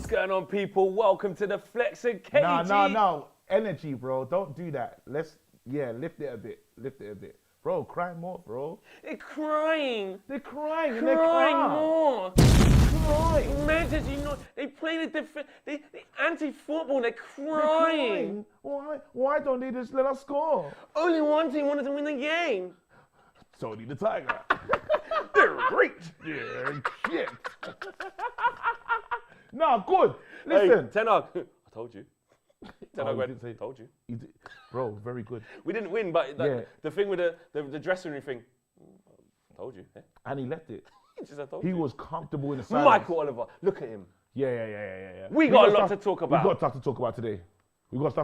going on, people? Welcome to the Flex and KG. No. Energy, bro. Don't do that. Lift it a bit. Bro, cry more, bro. They're crying. They're crying. Crying more. Crying. Imagine, they play they anti-football. They're crying. Why don't they just let us score? Only one team wanted to win the game. Tony the Tiger. They're great. Yeah, shit. No, good. Listen. Hey, Ten Hag. I told you. Ten Hag went, told you. Bro, very good. We didn't win, but the thing with the dressing room thing, told you. Yeah. And he left it. He was comfortable in the silence. Michael Oliver, look at him. Yeah. We got a lot to talk about. We got stuff to talk about today. We got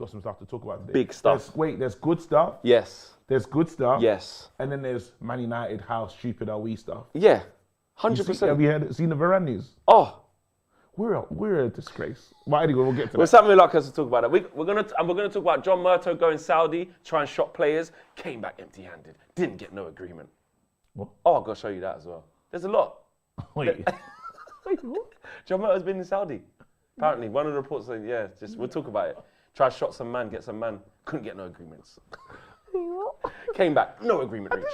some stuff to talk about today. Big stuff. There's good stuff. Yes. There's good stuff. Yes. And then there's Man United, how stupid are we stuff. Yeah, 100%. Have you seen the Varane news? Oh. We're a disgrace. But anyway, we'll get to that. Well, something like us to talk about that. We're gonna talk about John Murtough going Saudi, try and shop players, came back empty-handed, didn't get no agreement. What? Oh, I've got to show you that as well. There's a lot. Wait, what? John Murtaugh's been in Saudi. Apparently, one of the reports saying, we'll talk about it. Try to shot some man, get some man, couldn't get no agreements. Came back, no agreement reached.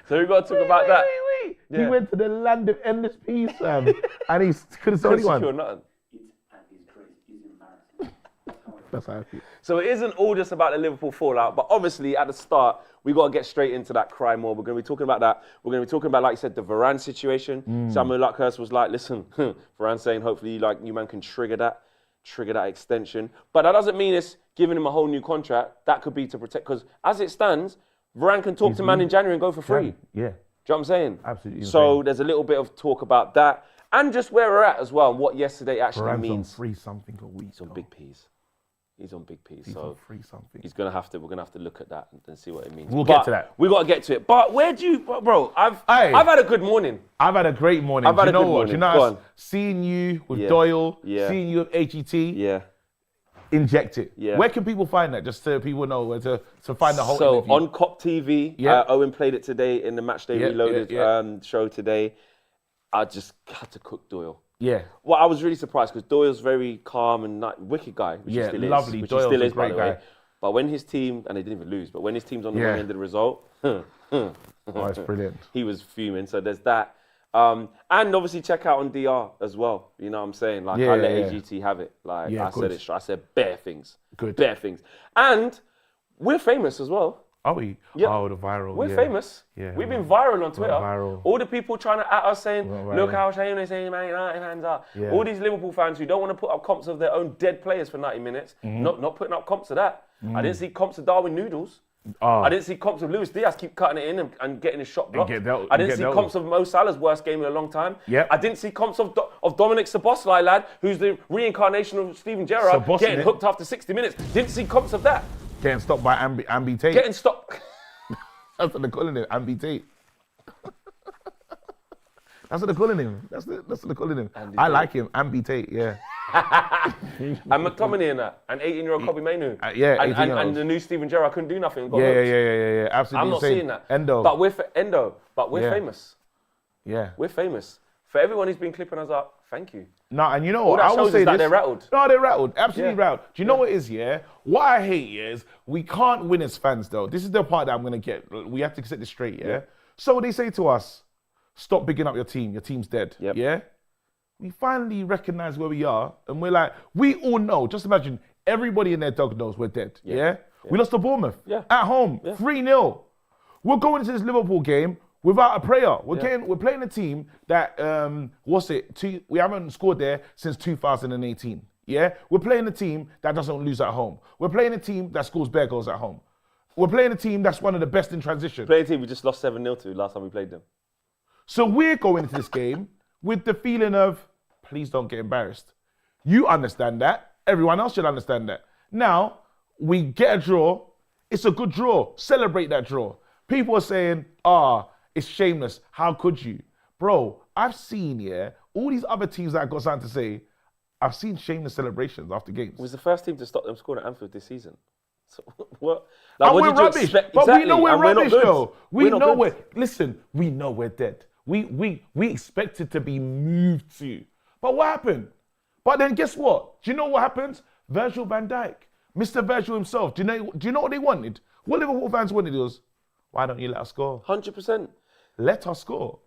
So we've got to talk about that. Wait. Yeah. He went to the land of endless peace, and he couldn't sell anyone. Nothing. He's crazy. He's embarrassing. That's how I feel. So it isn't all just about the Liverpool fallout, but obviously at the start, we got to get straight into that cry more. We're going to be talking about that. We're going to be talking about, like you said, the Varane situation. Samuel Luckhurst was like, listen, Varane saying hopefully you man can trigger that extension. But that doesn't mean it's giving him a whole new contract. That could be to protect, because as it stands, Varane can talk to man in January and go for free. Yeah. Do you know what I'm saying? Absolutely. So there's a little bit of talk about that and just where we're at as well and what yesterday actually Varane's means. On free something a week. He's on big P's. He's on big P's. He's so on free something. we're gonna have to look at that and see what it means. We'll get to that. We gotta get to it. But where do you, bro? I've had a good morning. I've had a great morning. I've had a good morning. Do you know, seeing you with Doyle, seeing you with HET. Yeah. Inject it. Yeah. Where can people find that? Just so people know where to find the whole interview. So on COP TV, Owen played it today in the Matchday Reloaded show today. I just had to cook Doyle. Yeah. Well, I was really surprised because Doyle's very calm and wicked guy. Which he still lovely. Is, which Doyle's he still a is, great guy. But when his team, and they didn't even lose, but when his team's on the wrong end of the result, oh, it's brilliant. He was fuming. So there's that. And obviously check out on DR as well. You know what I'm saying? Like I let AGT have it. Like I said it. I said bare things. Good. Bare things. And we're famous as well. Are we? Yep. Oh, the viral. We're famous. Yeah. We've been viral on Twitter. Viral. All the people trying to at us saying, look how shameless Man United fans are. Yeah. All these Liverpool fans who don't want to put up comps of their own dead players for 90 minutes, not putting up comps of that. I didn't see comps of Darwin Noodles. I didn't see comps of Luis Diaz keep cutting it in and getting his shot blocked. I didn't see comps of Mo Salah's worst game in a long time. Yep. I didn't see comps of Dominic Szoboszlai, lad, who's the reincarnation of Steven Gerrard, getting hooked after 60 minutes. Didn't see comps of that. Getting stopped by Ambi Tate. Getting stopped. That's what they're calling him, Ambi Tate. That's what they're calling him. That's what they're calling him. I like him, Ambi Tate, yeah. And McTominay in that, and 18-year-old Kobe Mainoo. And the new Steven Gerrard couldn't do nothing. Yeah, absolutely. I'm not seeing that. Endo. But we're famous. Yeah. We're famous. For everyone who's been clipping us up, thank you. No, and you know All what? that I will shows say is that this. they're rattled. No, they're rattled. Absolutely rattled. Do you know what it is, yeah? What I hate is we can't win as fans, though. This is the part that I'm going to get. We have to set this straight, yeah? So they say to us, stop bigging up your team. Your team's dead, yeah? We finally recognize where we are, and we're like, we all know. Just imagine, everybody in their dog knows we're dead, yeah? We lost to Bournemouth at home, 3-0. We're going into this Liverpool game without a prayer. We're playing a team that, we haven't scored there since 2018, yeah? We're playing a team that doesn't lose at home. We're playing a team that scores bare goals at home. We're playing a team that's one of the best in transition. Playing a team we just lost 7-0 to last time we played them. So we're going into this game with the feeling of, please don't get embarrassed. You understand that. Everyone else should understand that. Now, we get a draw. It's a good draw. Celebrate that draw. People are saying, it's shameless. How could you? Bro, I've seen, all these other teams that I've got something to say, I've seen shameless celebrations after games. It was the first team to stop them scoring at Anfield this season. So what? Like, we're rubbish. But we know we're rubbish, though. We know we're dead. We expected to be moved to. But what happened? But then guess what? Do you know what happens? Virgil van Dijk, Mr. Virgil himself. Do you know what they wanted? What Liverpool fans wanted was, why don't you let us score? 100%. Let us score.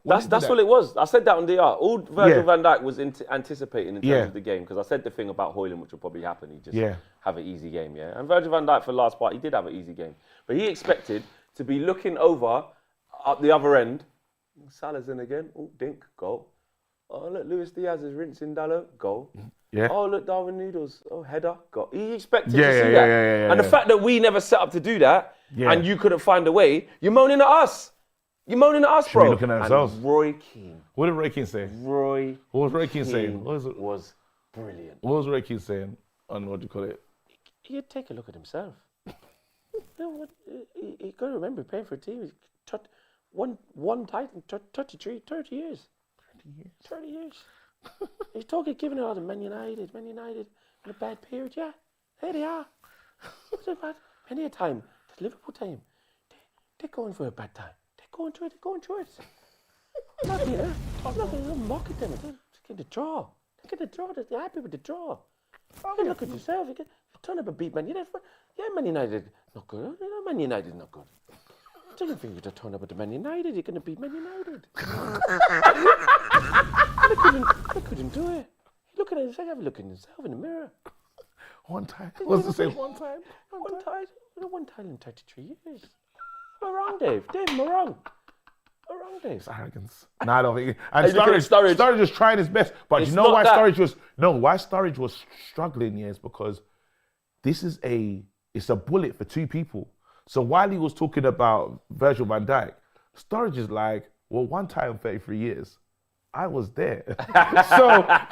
That's all it was. I said that on DR. All Virgil van Dijk was anticipating in terms of the game, because I said the thing about Hojlund, which will probably happen. He just have an easy game, yeah. And Virgil van Dijk for the last part, he did have an easy game, but he expected to be looking over up the other end. Salah's in again. Oh, dink, goal. Oh, look, Luis Diaz is rinsing Dallo, goal. Yeah. Oh, look, Darwin Noodles. Oh, header, goal. He expected to see that. And the fact that we never set up to do that, and you couldn't find a way, you're moaning at us. You're moaning at us, bro. We're looking at ourselves. And Roy Keane. What did Roy Keane say? What was Roy Keane saying? Was brilliant. What was Roy Keane saying on, what do you call it? He'd take a look at himself. You got to remember, paying for a team. He's one title, 30 years. 30 years. He's talking, giving it all to Man United in a bad period. Yeah, there they are. What's it bad? Any time, the Liverpool team, they're going for a bad time. They're going through it. I'm not here. I'm not going to mock at them. They're getting the draw. They're happy with the draw. You look at yourself. You turn up and beat Man United. Yeah, Man United not good. You know, Man United not good. I don't think you to turn up with the Man United. You're going to beat Man United. They couldn't do it. Look at himself. Have a look at himself in the mirror. One time. What's the same? One time. One time in 33 years. Am I wrong, Dave? Dave, am I wrong? Dave? It's arrogance. No, I don't think. And Sturridge was trying his best, but you know why Sturridge was struggling? Yes, because this is it's a bullet for two people. So while he was talking about Virgil van Dijk, Sturridge is like, well, one time in 33 years, I was there.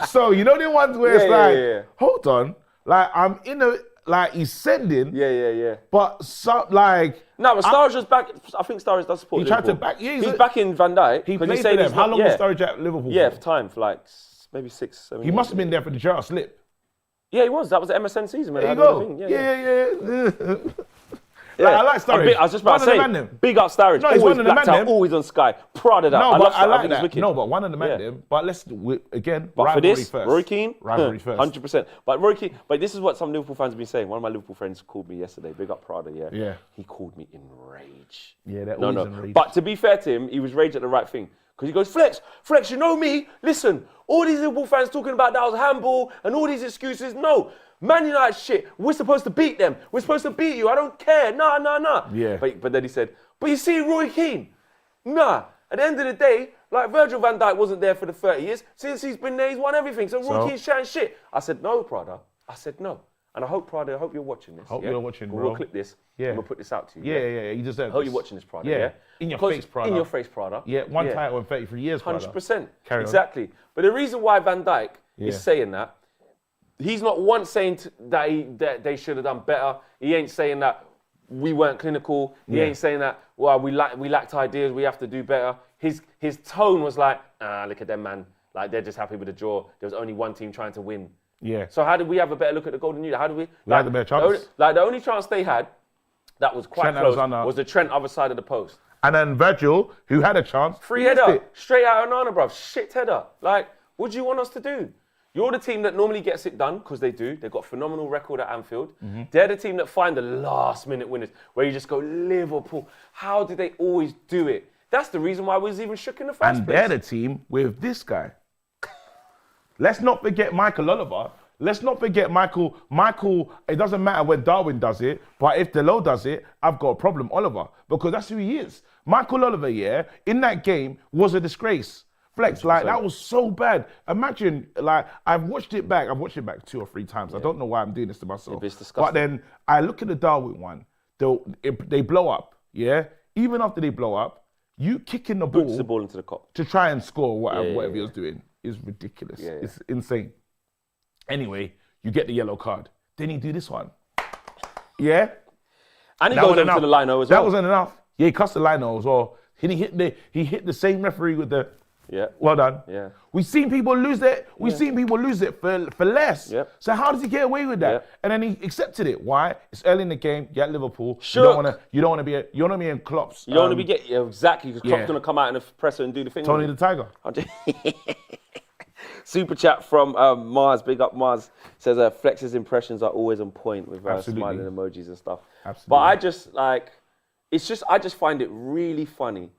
so you know the ones where it's hold on, like I'm in a. Like, he's sending. Yeah. But, No, but Sturridge was back. I think Sturridge does support He Liverpool. tried to back. Yeah, he's back in Van Dijk. He played for them. How long was Sturridge at Liverpool for? For time, for like maybe 6, 7 years. He must have been there for the Gerrard slip. Yeah, he was. That was the MSN season. There you go. Yeah. I like Sturridge. I was just about to say, big up Sturridge. No, he's one of the man. Always on Sky. Proud of that. No, but I like that. No, but one of the man them. But again, but rivalry for this, first. Roy Keane, rivalry first. 100%. But Roy Keane, but this is what some Liverpool fans have been saying. One of my Liverpool friends called me yesterday. Big up Prada, Yeah. He called me enraged. Yeah, they're always enraged. But to be fair to him, he was raged at the right thing. Because he goes, Flex, you know me. Listen, all these Liverpool fans talking about that was handball and all these excuses. No. Man United shit, we're supposed to beat them. We're supposed to beat you. I don't care. Nah. Yeah. But then he said, but you see Roy Keane? Nah. At the end of the day, like Virgil van Dijk wasn't there for the 30 years. Since he's been there, he's won everything. So Roy Keane's chatting shit. I said, no, Prada. I said, no. And I hope, Prada, you're watching this. Hope you're watching, bro. We'll clip this and we'll put this out to you. Yeah. You deserve I hope you're watching this, Prada. Yeah. In your face, Prada. In your face, Prada. Yeah, one title in 33 years, Prada. 100%. Carry on. Exactly. But the reason why Van Dijk is saying that, he's not once saying that they should have done better. He ain't saying that we weren't clinical. He ain't saying that, well, we lacked ideas, we have to do better. His tone was like, look at them, man. Like, they're just happy with the draw. There was only one team trying to win. Yeah. So how did we have a better look at the Golden Union? How did we? We had the better chance. The only chance they had that was quite close was the Trent other side of the post. And then Virgil, who had a chance. Free header, straight out of Nana, bruv. Shit header. Like, what do you want us to do? You're the team that normally gets it done, because they do. They've got a phenomenal record at Anfield. Mm-hmm. They're the team that find the last-minute winners, where you just go, Liverpool, how do they always do it? That's the reason why we was even shook in the first place. And they're the team with this guy. Let's not forget Michael Oliver. Let's not forget Michael, it doesn't matter when Darwin does it, but if Delo does it, I've got a problem, Oliver, because that's who he is. Michael Oliver, in that game was a disgrace. Flex, like, that was so bad. Imagine, like, I've watched it back 2 or 3 times. I don't know why I'm doing this to myself. It's disgusting. But then I look at the Darwin one, they blow up, Even after they blow up, you kicking the Boots the ball into the cop to try and score whatever he was doing is ridiculous. It's insane. Anyway, you get the yellow card. Then you do this one. Yeah? And he goes over to the lino as well. That wasn't enough. Yeah, he cussed the lino as well. He hit the same referee with the Yeah. Well done. Yeah. We've seen people lose it. We've seen people lose it for less. Yep. So how does he get away with that? Yep. And then he accepted it. Why? It's early in the game. You're at Liverpool. Shook. You don't want to be in Klopp's. You don't want to be exactly because Klopp's yeah. going to come out in the presser and do the thing. Tony the Tiger. Super chat from Mars, big up Mars, says Flex's impressions are always on point with smiling emojis and stuff. Absolutely. But I just I just find it really funny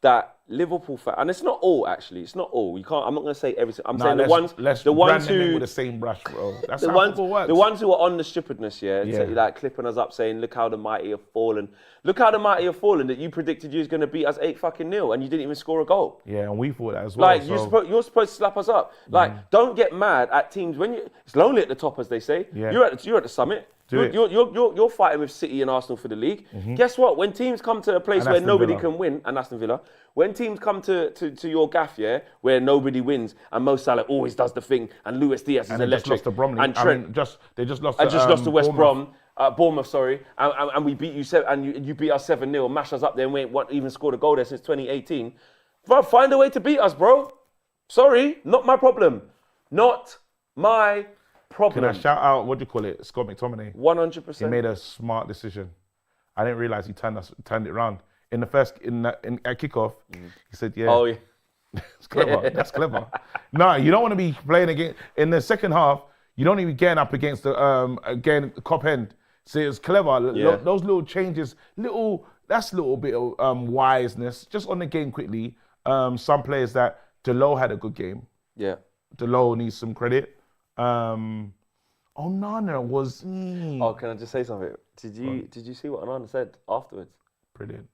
that Liverpool fans, and it's not all actually, it's not all. You can't. I'm not going to say everything. I'm saying the ones who with the same brush, bro. That's the how ones, football works. the ones who are on the stupidness, like clipping us up saying, "Look how the mighty have fallen. Look how the mighty have fallen." That you predicted you was going to beat us 8-0, and you didn't even score a goal. Yeah, and we thought that as well. Like you're supposed to slap us up. Like don't get mad at teams when it's lonely at the top, as they say. Yeah. You're at the summit. You're fighting with City and Arsenal for the league. Guess what? When teams come to a place where nobody can win, and Aston Villa, when teams come to your gaff, where nobody wins, and Mo Salah always does the thing, and Luis Diaz is electric, just lost to Bromley. and Trent, they just lost to West Brom. Bournemouth, sorry, and we beat you and you beat us 7-0, mashed us up there, and we ain't even scored a goal there since 2018. Bro, find a way to beat us, bro. Sorry, not my problem. Not my problem. Can I shout out, what do you call it, Scott McTominay? 100%. He made a smart decision. I didn't realize he turned it around. In the first, at kickoff, he said, "Yeah, Oh yeah, it's clever. That's clever." No, you don't want to be playing against. In the second half, you don't even get up against the cop end. So it's clever. Yeah. Those little changes, that's a little bit of wiseness. Just on the game quickly, some players that Delo had a good game. yeah. Delo needs some credit. Onana was Oh, can I just say something? Did you see what Onana said afterwards brilliant.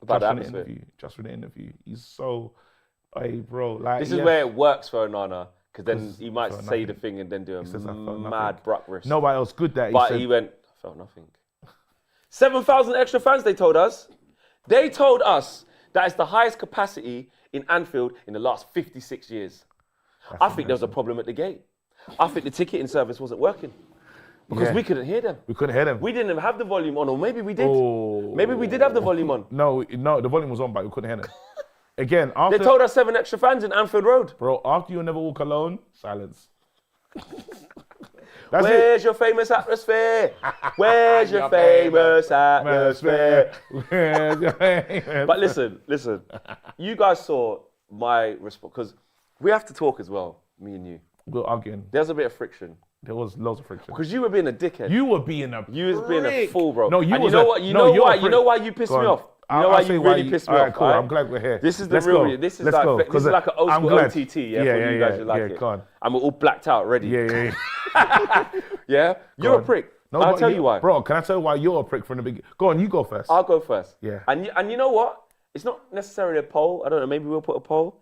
about the atmosphere? Just for the interview, he's so, hey bro, like This is where it works for Onana, because then 'Cause he might felt say nothing. the thing and then do a says, "I felt mad nothing." Bruck wrist. Nobody else good that But said, he went, I felt nothing. 7,000 extra fans, they told us. They told us that it's the highest capacity in Anfield in the last 56 years. I think there was a problem at the gate. I think the ticketing service wasn't working because we couldn't hear them. We couldn't hear them. We didn't even have the volume on, or maybe we did. Oh. Maybe we did have the volume on. No, the volume was on, but we couldn't hear them. Again, after They told us 7 extra fans in Anfield Road. bro, after you never walk alone, silence. That's Where's your famous atmosphere? Where's your famous atmosphere? But listen. You guys saw my response, because we have to talk as well, me and you. We're arguing. There's a bit of friction. There was loads of friction. Because you were being a dickhead. You were being a You was being a prick. fool, bro. No, you and was you know a- what? You no, know you're a why? You prick. know why you pissed Go me on. off? You know why you really pissed me off? Cool. right? I'm glad we're here. This is the Let's real. go. This is Let's like go. this is like an old I'm school glad. OTT, for you guys who like it. Go on. And we're all blacked out already. Yeah. Yeah? You're a prick. No, I'll but tell you why. Bro, can I tell you why you're a prick from the beginning? Go on, you go first. I'll go first. Yeah. And you know what? It's not necessarily a poll. I don't know. Maybe we'll put a poll.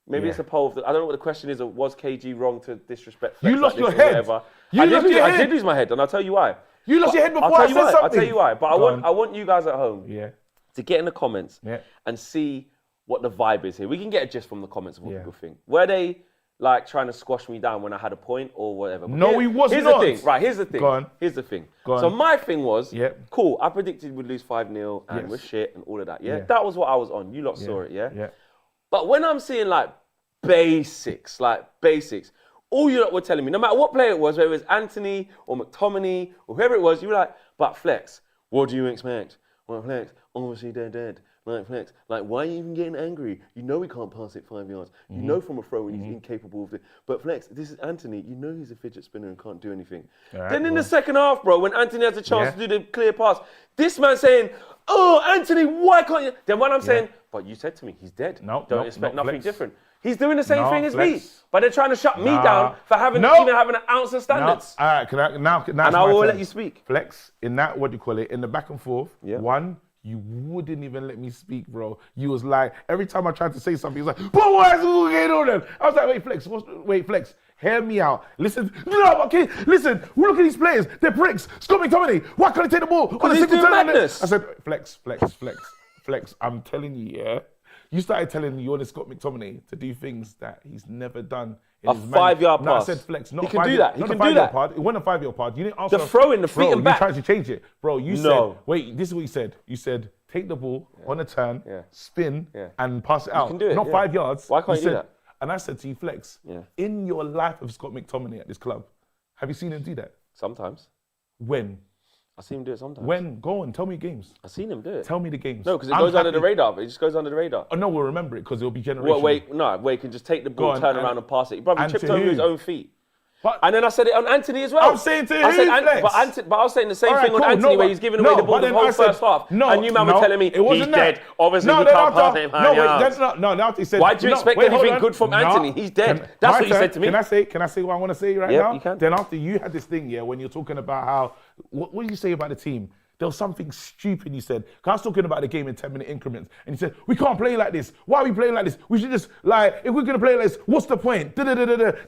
Maybe it's a poll. I don't know what the question is. Was KG wrong to disrespect Flex You lost like this your or head. whatever? You lost your I head. did lose my head, and I'll tell you why. You lost your head before I said I'll something. tell you why. But Go on. I want you guys at home Yeah. to get in the comments Yeah. and see what the vibe is here. We can get a gist from the comments of what Yeah. people think. Were they like trying to squash me down when I had a point or whatever? But No, he was Here's not. the thing. Right, here's the thing. Go on. Here's the thing. Go on. So my thing was, Yep. cool, I predicted we'd lose 5-0 and Yes. we're shit and all of that. Yeah? Yeah. That was what I was on. You lot saw it, yeah? Yeah. But when I'm seeing like basics, all you lot were telling me, no matter what player it was, whether it was Anthony or McTominay or whoever it was, you were like, but Flex, what do you expect? Well, Flex, obviously they're dead. Like Flex, like why are you even getting angry? You know he can't pass it 5 yards. You know from a throw he's incapable of it. But Flex, this is Anthony. You know he's a fidget spinner and can't do anything. Right, Then in the second half, bro, when Anthony has a chance to do the clear pass, this man saying, "Oh, Anthony, why can't you?" Then when I'm saying, "But you said to me he's dead. Don't expect not nothing Flex. different." He's doing the same No, thing as me, Flex. but they're trying to shut me down for even having an ounce of No. standards. All right, can I, now And I will let you speak. Flex, in that, what do you call it, in the back and forth, Yeah. one, you wouldn't even let me speak, bro. You was like, every time I tried to say something, he was like, but why is it going on then? I was like, wait, Flex, hear me out. Listen, no, okay, listen, look at these players, they're bricks. Scott McTominay, why can't he take the ball? Because he's doing madness. I said, Flex, I'm telling you, yeah. You started telling me you're the Scott McTominay to do things that he's never done. A 5-yard No, I pass. said Flex, not He a can do 5-yard that. He not can a do 5-yard that. part. It wasn't a 5-yard part. You didn't ask The throw in the feet bro, and back. You tried to change it. Bro, you said, wait, this is what you said. You said, take the ball on a turn, Yeah. spin, Yeah. and pass it out. can do it, Not yeah. 5 yards. Why can't you do said- that? And I said to you, Flex, Yeah. in your life of Scott McTominay at this club, have you seen him do that? Sometimes. When? I see him do it sometimes. When? Go on, tell me games. I seen him do it. Tell me the games. No, because it I'm goes under the happy- radar. It just goes under the radar. Oh, no, we'll remember it because it'll be generational. Where he can just take the ball, on, turn and- around and pass it. Brother, he and tripped to over who? his own feet. But- And then I said it on Anthony as well. I'm saying to I said, who, Flex? but I was saying the same All right, thing on cool. Anthony No, where but- he's giving away no, the ball but the then whole I said- first half. no, and you man were no, telling me, it wasn't he's that. dead. Obviously, No, we then can't pass him high yards. After he said, Why do you expect hold anything on. good from Anthony? He's dead. That's my what you turn. said to me. Can I say what I want to say right Yep, now? you can. Then after you had this thing, when you're talking about how, what did you say about the team? There was something stupid you said. 'Cause I was talking about the game in 10-minute increments. And you said, we can't play like this. Why are we playing like this? We should just, if we're going to play like this, what's the point?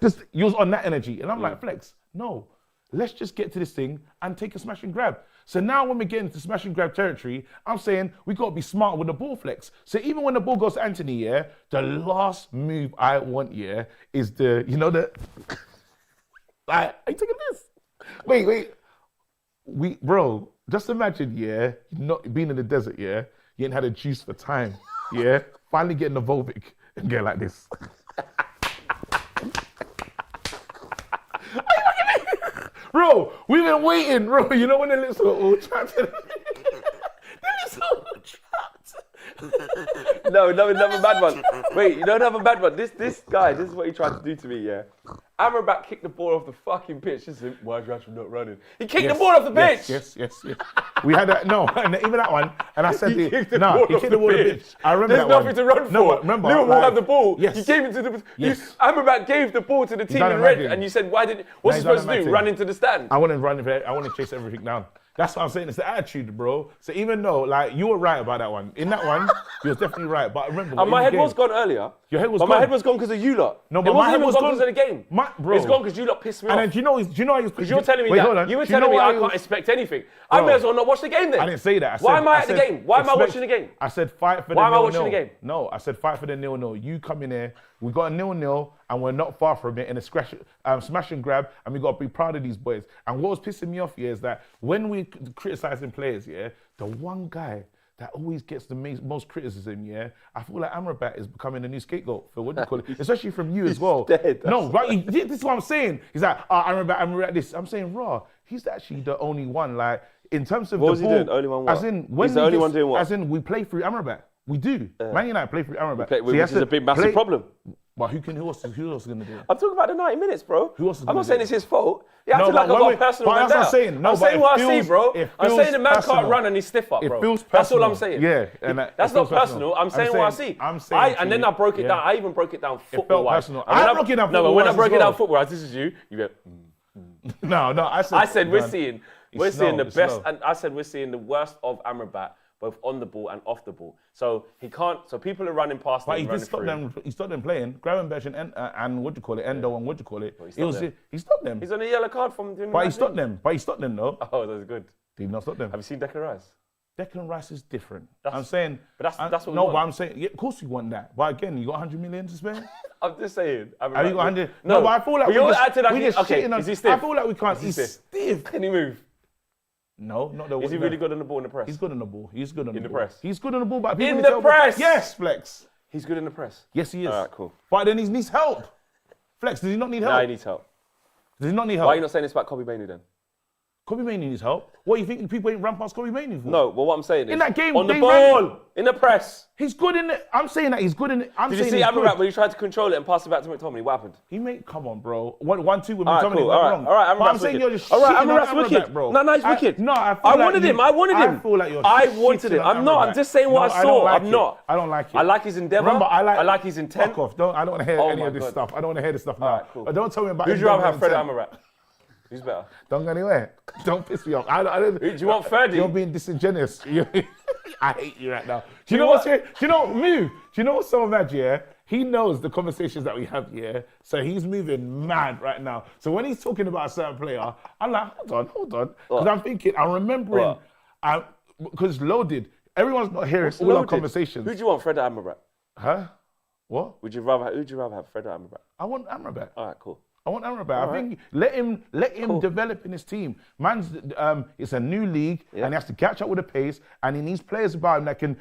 Just, you was on that energy. And I'm like, Flex, no. Let's just get to this thing and take a smash and grab. So now when we get into smash and grab territory, I'm saying we got to be smart with the ball, Flex. So even when the ball goes to Anthony, the last move I want, is are you taking this? Wait. Bro, just imagine, not being in the desert, you ain't had a juice for time, finally getting the Volvic and get like this. Bro, we've been waiting, bro. You know when the lips were all trapped? The lips were all trapped. No, another bad one. Wait, you know another bad one? This guy, this is what he tried to do to me, Amrabat kicked the ball off the fucking pitch. This is why is Rashford not running? He kicked the ball off the pitch. Yes. We had that. No, and even that one. And I said, He kicked the ball off the pitch. I remember There's that one. nothing to run for. No, but remember, Liverpool have the ball. Yes. He gave it to the. Yes. Amrabat gave the ball to the team done in a red, mad thing. and you said, "Why did? What's he he's done supposed a to mad do? thing. Run into the stand?" I want to run. I want to chase everything down. That's what I'm saying. It's the attitude, bro. So even though, you were right about that one. In that one, you was definitely right. But remember, And my head was gone earlier. Your head was but gone. my head was gone because of you lot. No, but it my wasn't head even was gone gone because of the game. bro. It's gone because you lot pissed me And off. then do you know how he was? Because you're telling me Wait, that. hold on. You were Do you telling know me why I he can't was- expect anything. I Bro. may as well not watch the game then. I didn't say that. Why am I at the game? Why am I watching the game? I said fight for the 0-0. Why am I watching the game? No, I said fight for the 0-0. You come in here, we got a 0-0, and we're not far from it in a smash and grab, and we got to be proud of these boys. And what was pissing me off here is that when we criticizing players, the one guy that always gets the most criticism, I feel like Amrabat is becoming a new scapegoat for what do you call it, especially from you as well. dead, No, right? This is what I'm saying. He's like, Amrabat this. I'm saying, raw. He's actually the only one, in terms of What the was he ball. doing? Only one what? As in, when He's the he only gets- one doing what? As in, we play through Amrabat. We do. Man United play through Amrabat. Which is a big, massive problem. But who else is going to do it? I'm talking about the 90 minutes, bro. Who else is I'm gonna not saying do it's his fault. He acted No, like but I got when a personal but that's what I'm vendetta. saying. No, I'm but saying it what I feels- see, bro. it I'm feels saying the man personal. can't run and he's stiff up, It bro. feels That's all I'm personal. saying. Yeah, and that's it not feels personal. I'm saying what I see. I'm saying And then I broke it down. I even broke it down football-wise. personal. And when I broke it down No, but when I football-wise broke as it down well. football-wise, this is you. You go. No, I said we're man, seeing it's the slow. best, and I said we're seeing the worst of Amrabat, both on the ball and off the ball. So he can't. So people are running past him. But he running did stop through. them. He stopped them playing. Gravenberch and what do you call it? Endo and what do you call it? he He stopped them. stopped them. He's on a yellow card from doing But he that stopped thing. them. Though. Oh, that's good. Did he not stop them? Have you seen Declan Rice? Declan Rice is different. That's- I'm saying. but that's what we No, want. but I'm saying, of course we want that. But again, you got 100 million to spare? I'm just saying. Have you got 100? No, but I feel like but you're we just, acting like we he's- just okay, shitting on. is he stiff? I feel like we can't. Is he He's stiff? stiff. Can he move? No, not the. Is he really good on the ball in the press? He's good on the ball. He's good on In the the ball. press? He's good on the ball, but people In need the help. press? Yes, Flex. He's good in the press. Yes, he is. All right, cool. But then he needs help. Flex, does he not need help? Nah, he needs help. Does he not need help? Why are you not saying this about Kobe Mainoo then? Kobe Mainoo needs help. What do you think people ain't run past Kobe Mainoo for? No, but what I'm saying is In that game, on the they ball, ran- in the press. He's good in it. I'm saying that he's good in it. I'm Did you saying see he's Amrabat good. when he tried to control it and pass it back to McTominay? What happened? He made, come on, bro. 1-2 with All right, McTominay. cool. Not All right, wrong. all right. But I'm Amrabat's saying wicked. you're just All right, shitting on Amrabat's Amrabat, wicked. bro. No, he's wicked. No, I feel I like wanted him. I wanted him. I feel like you're I wanted shitting him. on I'm not. I'm Amrabat. just saying what No, I don't saw. like I'm it. not. I don't like it. I like his endeavour. Remember, I like his intent. Fuck off. I don't want to hear Oh any my of this God. stuff. I don't want to hear this stuff now. All right, cool. But don't tell me about Who'd you rather have, Fred or endeavour Amrabat? Who's better? Don't go anywhere. Don't piss me off. I don't, Do you want Ferdy? You're being disingenuous. I hate you right now. Do you know what's here? Do you know move? Do you know what's so mad? Yeah, he knows the conversations that we have. Yeah, so he's moving mad right now. So when he's talking about a certain player, I'm like, hold on, because I'm thinking, I'm remembering, because loaded. Everyone's not hearing all our Loaded. conversations. Who do you want, Fred or Amrabat? Huh? What? Who'd you rather have, Fred or Amrabat? I want Amrabat. All right, cool. I want Amrabat. I think let him develop in his team. Man's it's a new league and he has to catch up with the pace, and he needs players about him that can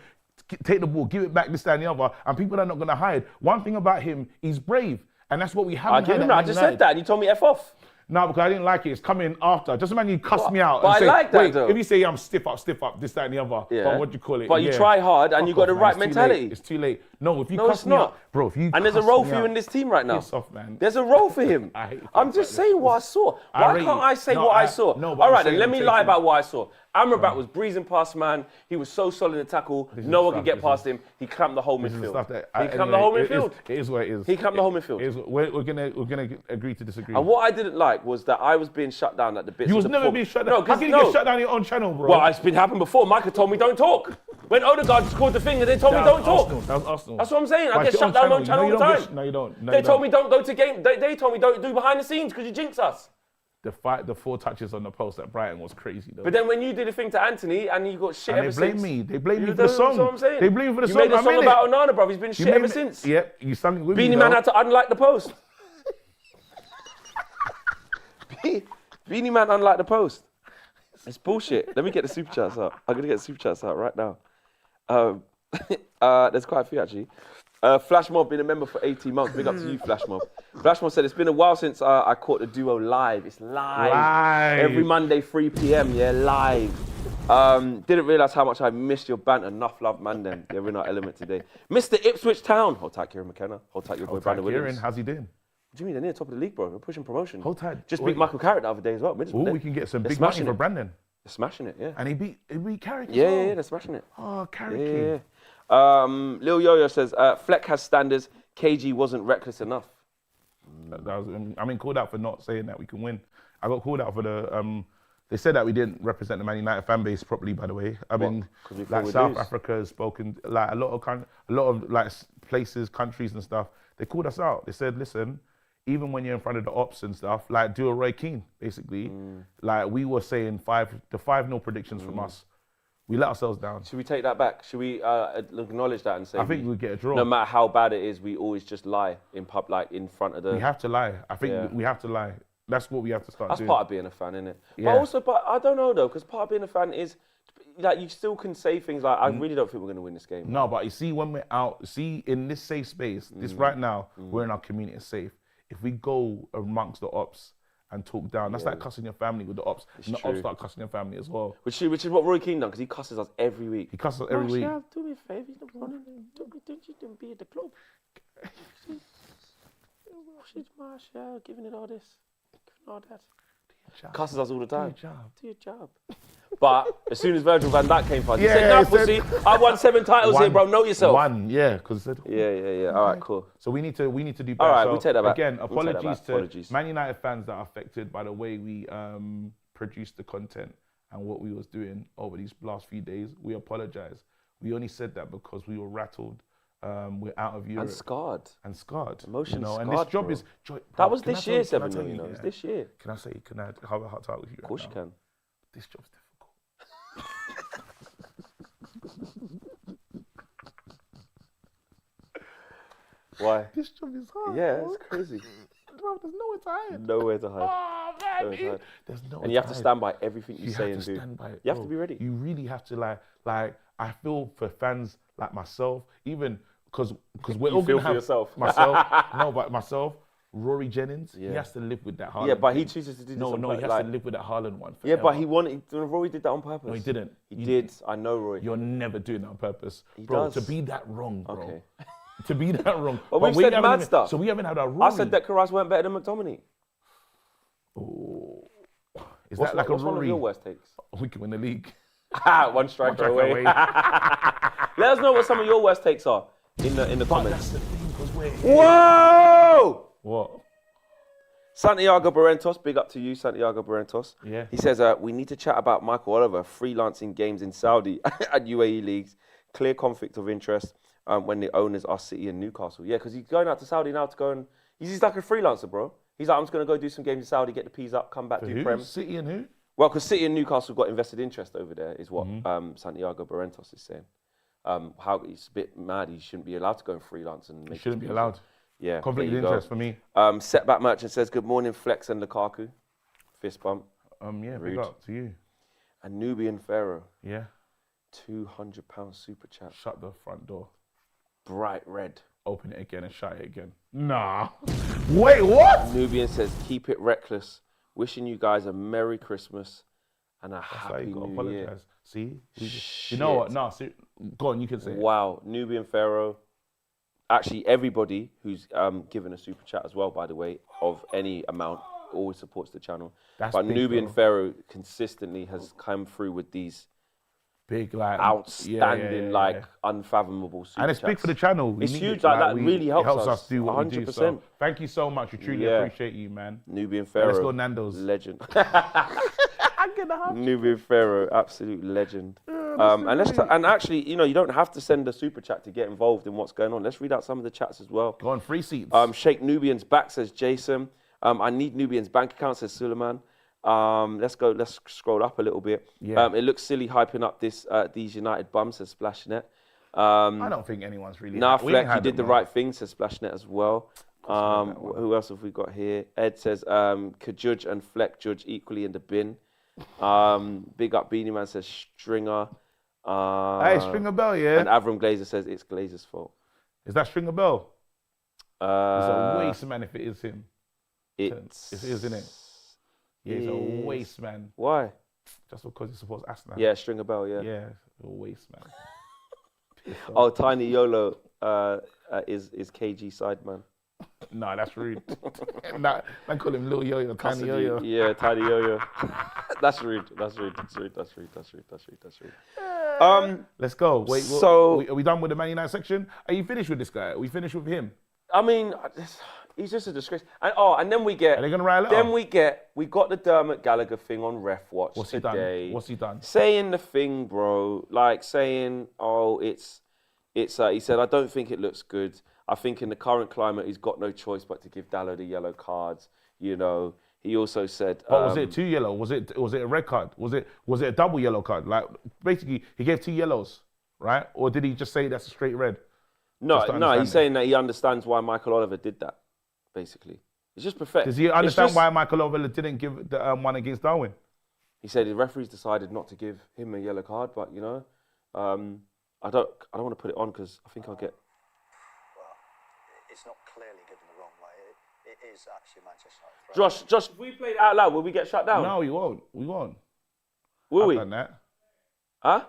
take the ball, give it back, this, that, and the other, and people are not going to hide. One thing about him, he's brave, and that's what we haven't had. I just said that, and you told me F off. No, because I didn't like it. It's coming after. Just imagine you cuss me out. But and I say, like that, wait, though. If you say I'm stiff up, this, that, and the other, but what do you call it? But you try hard and you got the right mentality. It's too late. No, if you cuss me out, bro, if you and there's a role for you in this team right now. Piss off, man. There's a role for him. I'm just saying what I saw. Why can't I say what I saw? All right, then let me lie about what I saw. Amrabat was breezing past man. He was so solid in the tackle. No one could get past him. He clamped the whole midfield. He clamped the whole midfield. It is what it is. He clamped the whole midfield. We're gonna agree to disagree. And what I didn't like was that I was being shut down at the bits. You was never being shut down. How can you get shut down on your own channel, bro? Well, it's been happened before. Micah told me don't talk. When Odegaard scored the finger, they told me don't talk. That was Arsenal. That's what I'm saying. I get shut down on channel all the time. No, you don't. They told me don't go to game. They told me don't do behind the scenes because you jinx us. The 4 touches on the post at Brighton was crazy, though. But then when you did the thing to Anthony and you got shit ever since. They blame me. They blame me for the song. That's what I'm saying. They blame me for the song. You made a song about Onana, bro. He's been shit ever since. Yep, you sung it with me. Beanie Man had to unlike the post. Beanie Man unlike the post. It's bullshit. Let me get the super chats up. I'm gonna get the super chats out right now. There's quite a few actually. Flashmob been a member for 18 months. Big up to you, Flashmob. Flashmob said it's been a while since I caught the duo live. It's live. Every Monday 3 p.m. Yeah, live. Didn't realise how much I missed your banter. Enough love, man. Then yeah, we're in our element today. Mr. Ipswich Town. Hold tight, Kieran McKenna. Hold tight, your boy Brandon Williams. How's he doing? What do you mean? They're near the top of the league, bro. We're pushing promotion. Hold tight. Just beat Michael Carrick the other day as well. Oh, we can get some big money for Brandon. They're smashing it, yeah. And he beat Carrick as well. Yeah, they're smashing it. Oh, Carrick. Yeah. Lil Yo-Yo says, Fleck has standards. KG wasn't reckless enough. Called out for not saying that we can win. I got called out for the. They said that we didn't represent the Man United fan base properly. By the way, South Africa has spoken like a lot of like places, countries and stuff. They called us out. They said, listen, even when you're in front of the ops and stuff, like do a Roy Keane, basically. Like we were saying 5-0 predictions from us. We let ourselves down. Should we take that back? Should we acknowledge that and say? I think we'll get a draw. No matter how bad it is, we always just lie in pub, like in front of the. We have to lie. I think we have to lie. That's what we have to start doing. That's part of being a fan, isn't it? Yeah. But I don't know though, because part of being a fan is like you still can say things like, I really don't think we're going to win this game. No, but you see when we're out, in this safe space, this right now, we're in our community, it's safe. If we go amongst the ops and talk down, that's like cussing your family with the ops. And the ops start cussing your family as well. Which is what Roy Keane done, because he cusses us every week. He cusses us every week. Do me a favour, don't be at the club. She's Marshall, giving it all this, giving all that. Cusses us all the time. Do your job. But as soon as Virgil van Dijk came for us, he said, no, pussy, I won 7 titles here, bro, know yourself. Because Yeah. All right, cool. So we need to do better. All right, we take that back. Again, apologies to Man United fans that are affected by the way we produced the content and what we was doing over these last few days. We apologise. We only said that because we were rattled. We're out of Europe. And scarred. Emotions scarred, and this job bro. is... That was this year, 7 million. It's this year. Can I have a hot talk with you? Of course you can. This job's difficult. Why? This job is hard. Yeah, it's crazy. Bro, there's nowhere to hide. Nowhere to hide. Oh, man. There's nowhere and you have to stand by everything you say and do. You have to be ready. You really have to like. I feel for fans like myself, even because we're all feel gonna for have yourself. Myself. Rory Jennings, he has to live with that Haaland. Yeah, but he chooses to do this. No, he has to live with that Haaland one. Yeah, but Rory did that on purpose. No, he didn't. He did. I know, Rory. You're never doing that on purpose, bro. Does. To be that wrong, bro. Okay. To be that wrong. But we've said mad stuff. So we haven't had our Rory. I said Declan Rice weren't better than McTominay. Oh, is that like a Rory? What's one of your worst takes? We can win the league. One striker away. Let us know what some of your worst takes are in the comments. That's the thing, because we're here. Whoa! What? Santiago Barrentos, big up to you, Santiago Barrentos. Yeah. He says, we need to chat about Michael Oliver freelancing games in Saudi and UAE leagues. Clear conflict of interest when the owners are City and Newcastle. Yeah, because he's going out to Saudi now to go and... He's like a freelancer, bro. He's like, I'm just going to go do some games in Saudi, get the P's up, come back, do Prem. City and who? Well, because City and Newcastle got invested interest over there, is what Santiago Barrentos is saying. How he's a bit mad. He shouldn't be allowed to go and freelance and make. He shouldn't be allowed. Yeah. Conflict of there you interest go. for me. Setback Merchant says, good morning, Flex and Lukaku. Fist bump. Yeah, Rude. big up to you. And Nubian Pharaoh, Yeah. £200 super chat. Shut the front door. Bright red. Open it again and shut it again. Nah. Wait, what? Nubian says, keep it reckless. Wishing you guys a Merry Christmas and a That's how Happy you got to New Year. apologize. See? You know what? No, go on, you can say it. Wow, Nubian Pharaoh. Actually, everybody who's given a super chat as well, by the way, of any amount, always supports the channel. That's but big, Nubian bro. Pharaoh consistently has come through with these Big, like, outstanding, unfathomable super and it's big chats. for the channel. We It's need huge. it. Like, that it really helps us. do what we do. 100%. So thank you so much. We truly appreciate you, man. Nubian Pharaoh. Let's go Nando's. Legend. I get the house. Nubian Pharaoh, absolute legend. And actually, you don't have to send a super chat to get involved in what's going on. Let's read out some of the chats as well. Go on, free seats. Shake Nubian's back, says Jason. I need Nubian's bank account, says Suleiman. Let's scroll up a little bit. Yeah. It looks silly hyping up these United bums, says Splashnet. I don't think anyone's really. Nah, we ain't Fleck, you had did it, the man. right thing, says Splashnet as well. Who else have we got here? Ed says, could Judge and Fleck judge equally in the bin? Big up Beanie Man says Stringer. Hey, Stringer Bell, yeah. And Avram Glazer says it's Glazer's fault. Is that Stringer Bell? It's a Uh, waste man if it is him. It is, isn't it? Yeah, he's a waste man. Why? Just because he supports Arsenal. Yeah, Stringer Bell, yeah. Yeah, a waste man. Oh, Tiny YOLO is KG side man. No, that's rude. Nah, I call him Lil Yo-Yo, Tiny Yo-Yo. Yeah, Tiny Yo-Yo. That's rude. That's rude. Let's go. Wait, So- are we done with the Man United section? Are you finished with this guy? Are we finished with him? I mean, he's just a disgrace. And then we get. Are they gonna rile it Then up? we got the Dermot Gallagher thing on Ref Watch What's he today. done? What's he done? Saying the thing, bro. Like saying, it's. He said, I don't think it looks good. I think in the current climate, he's got no choice but to give Dallo the yellow cards. He also said. But was it 2 yellow? Was it a red card? Was it a double yellow card? Like basically, he gave 2 yellows, right? Or did he just say that's a straight red? No, Just to he's understand saying that he understands why Michael Oliver did that. Basically, it's just pathetic. Does he understand why Michael Oliver didn't give the one against Darwin? He said the referees decided not to give him a yellow card, but I don't want to put it on because I think I'll get. Well, it's not clearly given the wrong way. It is actually Manchester United. Josh, if we play it out loud, will we get shut down? No, we won't. We won't. Will I've we? done that. Huh?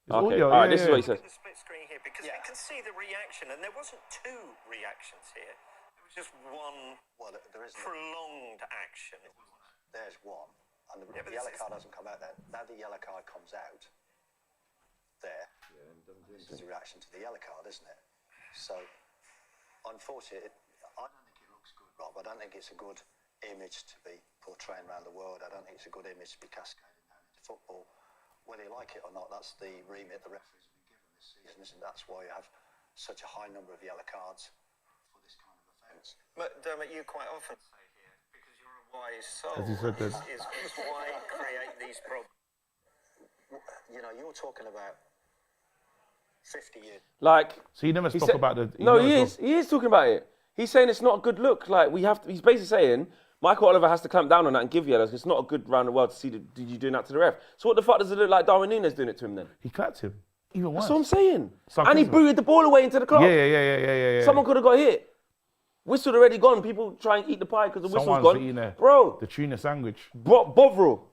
It's Okay. audio, All right. yeah, This is yeah. what he said. The split screen here because we can see the reaction, and there wasn't 2 reactions here. It was just one Well, there is. prolonged action. There's one, and the but yellow this card hasn't come out there. Now the yellow card comes out. There. This is a reaction to the yellow card, isn't it? So, unfortunately, I don't think it looks good, Rob. I don't think it's a good image to be portraying around the world. I don't think it's a good image to be cascading down into football. Whether you like it or not, that's the remit the referees have been given this season, isn't it? That's why you have such a high number of yellow cards for this kind of offence. But Dermot, you quite often say here, because you're a wise soul, As he said that. is why create these problems. You know, you're talking about 50 years. Like. So he never He spoke said- about the. No, never he is. spoke- He is talking about it. He's saying it's not a good look. Like we have to. He's basically saying Michael Oliver has to clamp down on that and give yellows. It's not a good round the world to see you doing that to the ref. So what the fuck does it look like Darwin Núñez doing it to him then? He clapped him. Even once. That's what I'm saying. So And he Christmas. booted the ball away into the clock. Yeah. Someone could have got hit. Whistle already gone. People try and eat the pie because the whistle's Someone's eating gone. the Bro, tuna sandwich. Bovril.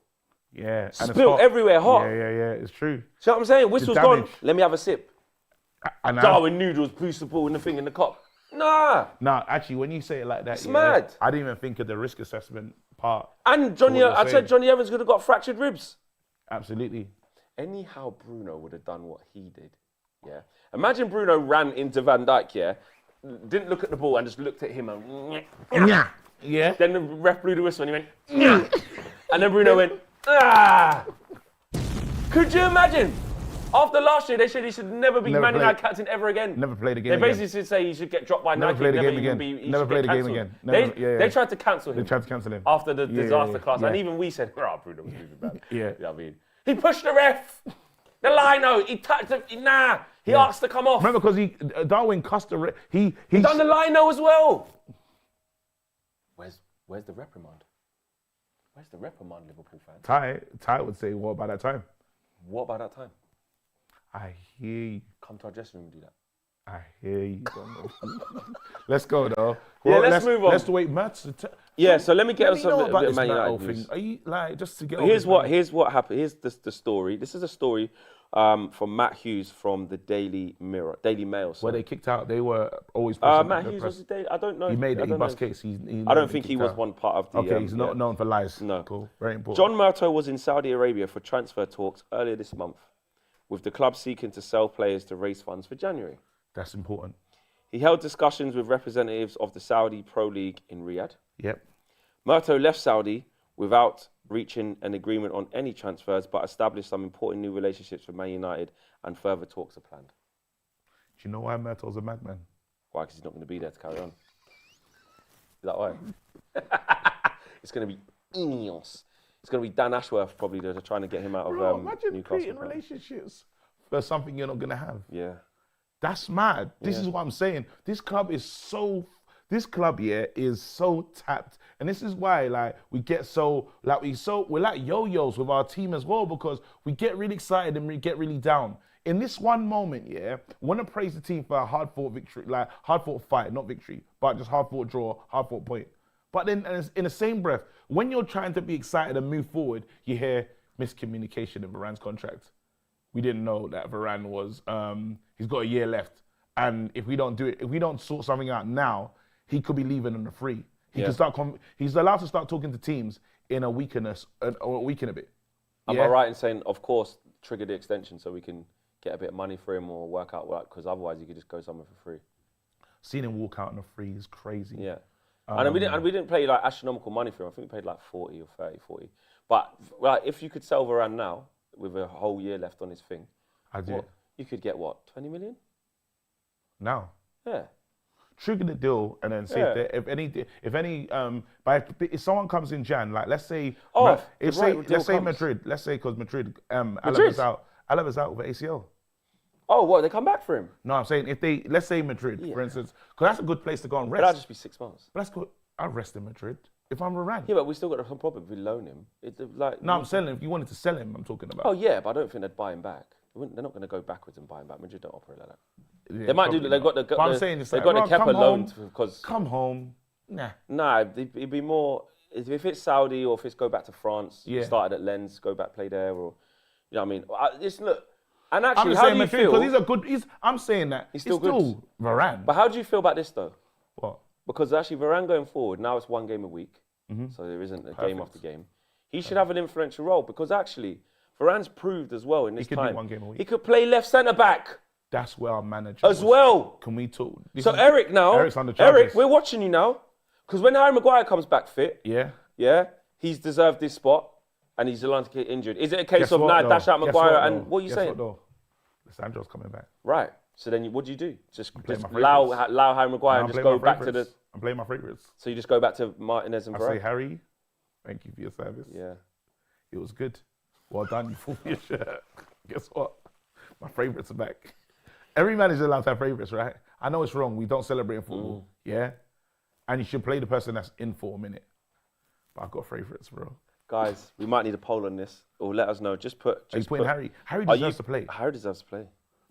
Yeah. And it's Spilled hot. everywhere, hot. Yeah. It's true. See what I'm saying? Whistle's gone. damage. Let me have a sip. And Darwin noodles, boost the ball and the thing in the cup. Nah. Nah, actually, when you say it like that, It's mad. I didn't even think of the risk assessment part. And Johnny, what they're I said saying. Johnny Evans could have got fractured ribs. Absolutely. Anyhow, Bruno would have done what he did. Yeah. Imagine Bruno ran into Van Dijk, yeah, didn't look at the ball and just looked at him and Yeah. then the ref blew the whistle and he went and then Bruno went ah. Could you imagine? After last year, they said he should never be Never Man United played- captain ever again. Never played a game They again. basically say he should get dropped by Never Nike. played a game even again. he Never should played get a game cancelled. again. Never- yeah. They tried to cancel him. They tried to cancel him. After the disaster class. yeah. And even we said, oh, Bruno was moving back. Yeah. You know what I mean? He pushed the ref. The line out. He touched it. Nah. He asked to come off. Remember, because Darwin cussed the he done the lino as well. Where's the reprimand? Where's the reprimand, Liverpool fans? Ty would say, what about that time? What about that time? I hear you. Come to our dressing room and do that. I hear you. Let's go though. Yeah, let's move on. Let's wait, Matt. Yeah, so let me get us a bit of Man Matt United news. thing. Are you like just to get? Here's what happened. Here's the story. This is a story from Matt Hughes from the Daily Mail. Where they kicked out, they were always. Matt Hughes was the Daily. I don't know. He made it. He bust case. I don't think he was one part of the. Okay, he's not known for lies. No, cool. Very important. John Murtough was in Saudi Arabia for transfer talks earlier this month, with the club seeking to sell players to raise funds for January. That's important. He held discussions with representatives of the Saudi Pro League in Riyadh. Yep. Murtough left Saudi without reaching an agreement on any transfers, but established some important new relationships with Man United, and further talks are planned. Do you know why Murtaugh's a madman? Why? Because he's not going to be there to carry on. Is that why? It's going to be Ineos. It's going to be Dan Ashworth probably they're trying to get him out of imagine Newcastle. creating relationships for something you're not going to have. Yeah. That's mad. This is what I'm saying. This club is so tapped. And this is why like we get so like we're like yo-yos with our team as well, because we get really excited and we get really down. In this one moment, we want to praise the team for a hard-fought victory, like hard-fought fight, not victory, but just hard-fought draw, hard-fought point. But then in the same breath, when you're trying to be excited and move forward, you hear miscommunication in Varane's contract. We didn't know that Varane was, he's got a year left. And if we don't sort something out now, he could be leaving on the free. He's allowed to start talking to teams in a week and a bit. Am I right in saying, of course, trigger the extension so we can get a bit of money for him or work out, because otherwise you could just go somewhere for free. Seeing him walk out on a free is crazy. Yeah. And we didn't pay like astronomical money for him. I think we paid like 40 or 30, 40. But like, if you could sell Varane now with a whole year left on his thing, you could get what, 20 million? Now? Yeah. Trigger the deal and then see if someone comes in Jan, like let's say Madrid, let's say because Madrid, Alaba's out with ACL. Oh, what? They come back for him? No, I'm saying let's say Madrid, for instance, because that's a good place to go and rest. But that'll just be 6 months. But that's good. I'll rest in Madrid if I'm Varane. Yeah, but we still got some problem if we loan him. I'm selling him. If you wanted to sell him, I'm talking about. Oh yeah, but I don't think they'd buy him back. They're not going to go backwards and buy him back. Madrid don't operate like that. Yeah, they might do. They've got the. But I'm saying it's they've got the Kepa loaned because. Come home. Nah. Nah, it'd be more if it's Saudi or if it's go back to France. Yeah. Started at Lens, go back play there, or you know what I mean. Look. And actually, I'm how do you feel? Because he's a good. I'm saying that he's still good. Varane. But how do you feel about this though? What? Because actually, Varane going forward now it's one game a week, so there isn't a game after game. He should have an influential role because actually, Varane's proved as well in this time. He could do 1 game a week. He could play left centre back. That's where our manager as well. Can we talk? Eric's under charges. Eric, we're watching you now, because when Harry Maguire comes back fit, he's deserved this spot. And he's allowed to get injured. Is it a case of now dash out Maguire and what are you saying? Sandro's coming back. Right. So then what do you do? Just allow Harry Maguire and just go back to the... I'm playing my favourites. So you just go back to Martinez and Varane? I say, Harry, thank you for your service. Yeah. It was good. Well done, you full your shirt. Guess what? My favourites are back. Every manager allowed to have favourites, right? I know it's wrong. We don't celebrate in football. Yeah? And you should play the person that's in for a minute. But I've got favourites, bro. Guys, we might need a poll on this, or let us know. Just put. Are you putting Harry? Harry deserves to play. Harry deserves to play.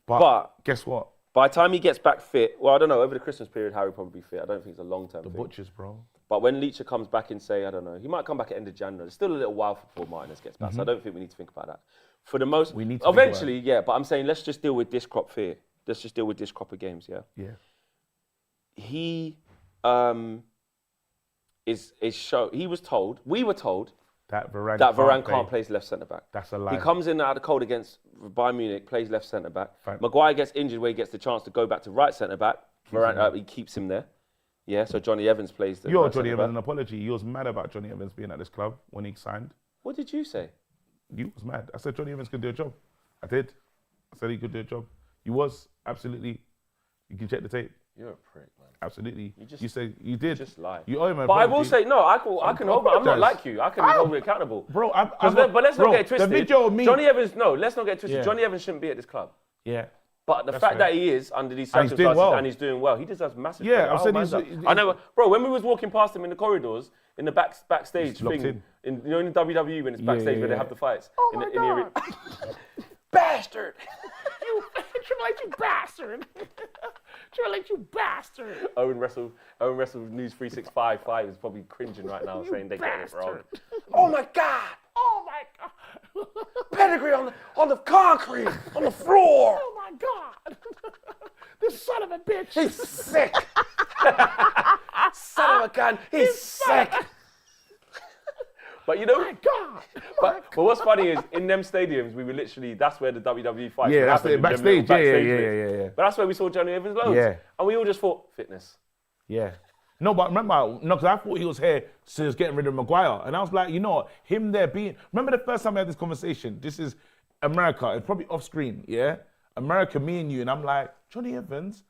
But guess what? By the time he gets back fit, well, I don't know. Over the Christmas period, Harry will probably be fit. I don't think it's a long-term thing. The butchers, bro. But when Leacher comes back in, say, I don't know, he might come back at end of January. There's still a little while before Martinez gets back, so I don't think we need to think about that. For the most, we need to eventually, yeah. But I'm saying let's just deal with this crop here. Let's just deal with this crop of games, yeah. Yeah. He we were told. That Varane can't play left centre back. That's a lie. He comes in out of the cold against Bayern Munich, plays left centre back. Fine. Maguire gets injured where he gets the chance to go back to right centre back. Varane, he keeps him there. Yeah, so Johnny Evans plays the You're Johnny Evans, an apology. You was mad about Johnny Evans being at this club when he signed. What did you say? You was mad. I said Johnny Evans could do a job. I did. I said he could do a job. You was, absolutely. You can check the tape. You're a prick, man. Absolutely. You said you did. Just lie. You owe him an But apology. I will say, no, I can hold I'm not like you. I can hold me accountable. Bro, but let's not get it twisted. The video of me. Johnny Evans, no, let's not get it twisted. Yeah. Johnny Evans shouldn't be at this club. Yeah. But the fact fair. that he is under these And he's doing circumstances well. and he's doing well, he deserves massive Yeah, credit. I've said man's he's- up. I know, bro. When we was walking past him in the corridors, in the backstage He's locked thing, in WWE when it's backstage where they have the fights. Oh in my the, in the arena. God. Bastard! You Triple H, you bastard! Triple H, you bastard! Owen wrestled News 365 fight is probably cringing right now, saying they get it wrong. bastard. Oh my God! Oh my God! Pedigree on the concrete, on the floor. Oh my God! This son of a bitch! He's sick. Son of a gun, he's sick. But you know, God! but what's funny is in them stadiums, we were literally, that's where the WWE fights Yeah, would that's happen, the in them backstage. little backstage Yeah. bits. But that's where we saw Johnny Evans loads. Yeah. And we all just thought, fitness. Yeah. No, but remember, because I thought he was here since getting rid of Maguire. And I was like, you know what, him there being... Remember the first time I had this conversation? This is America. It's probably off screen, yeah? America, me and you. And I'm like, Johnny Evans,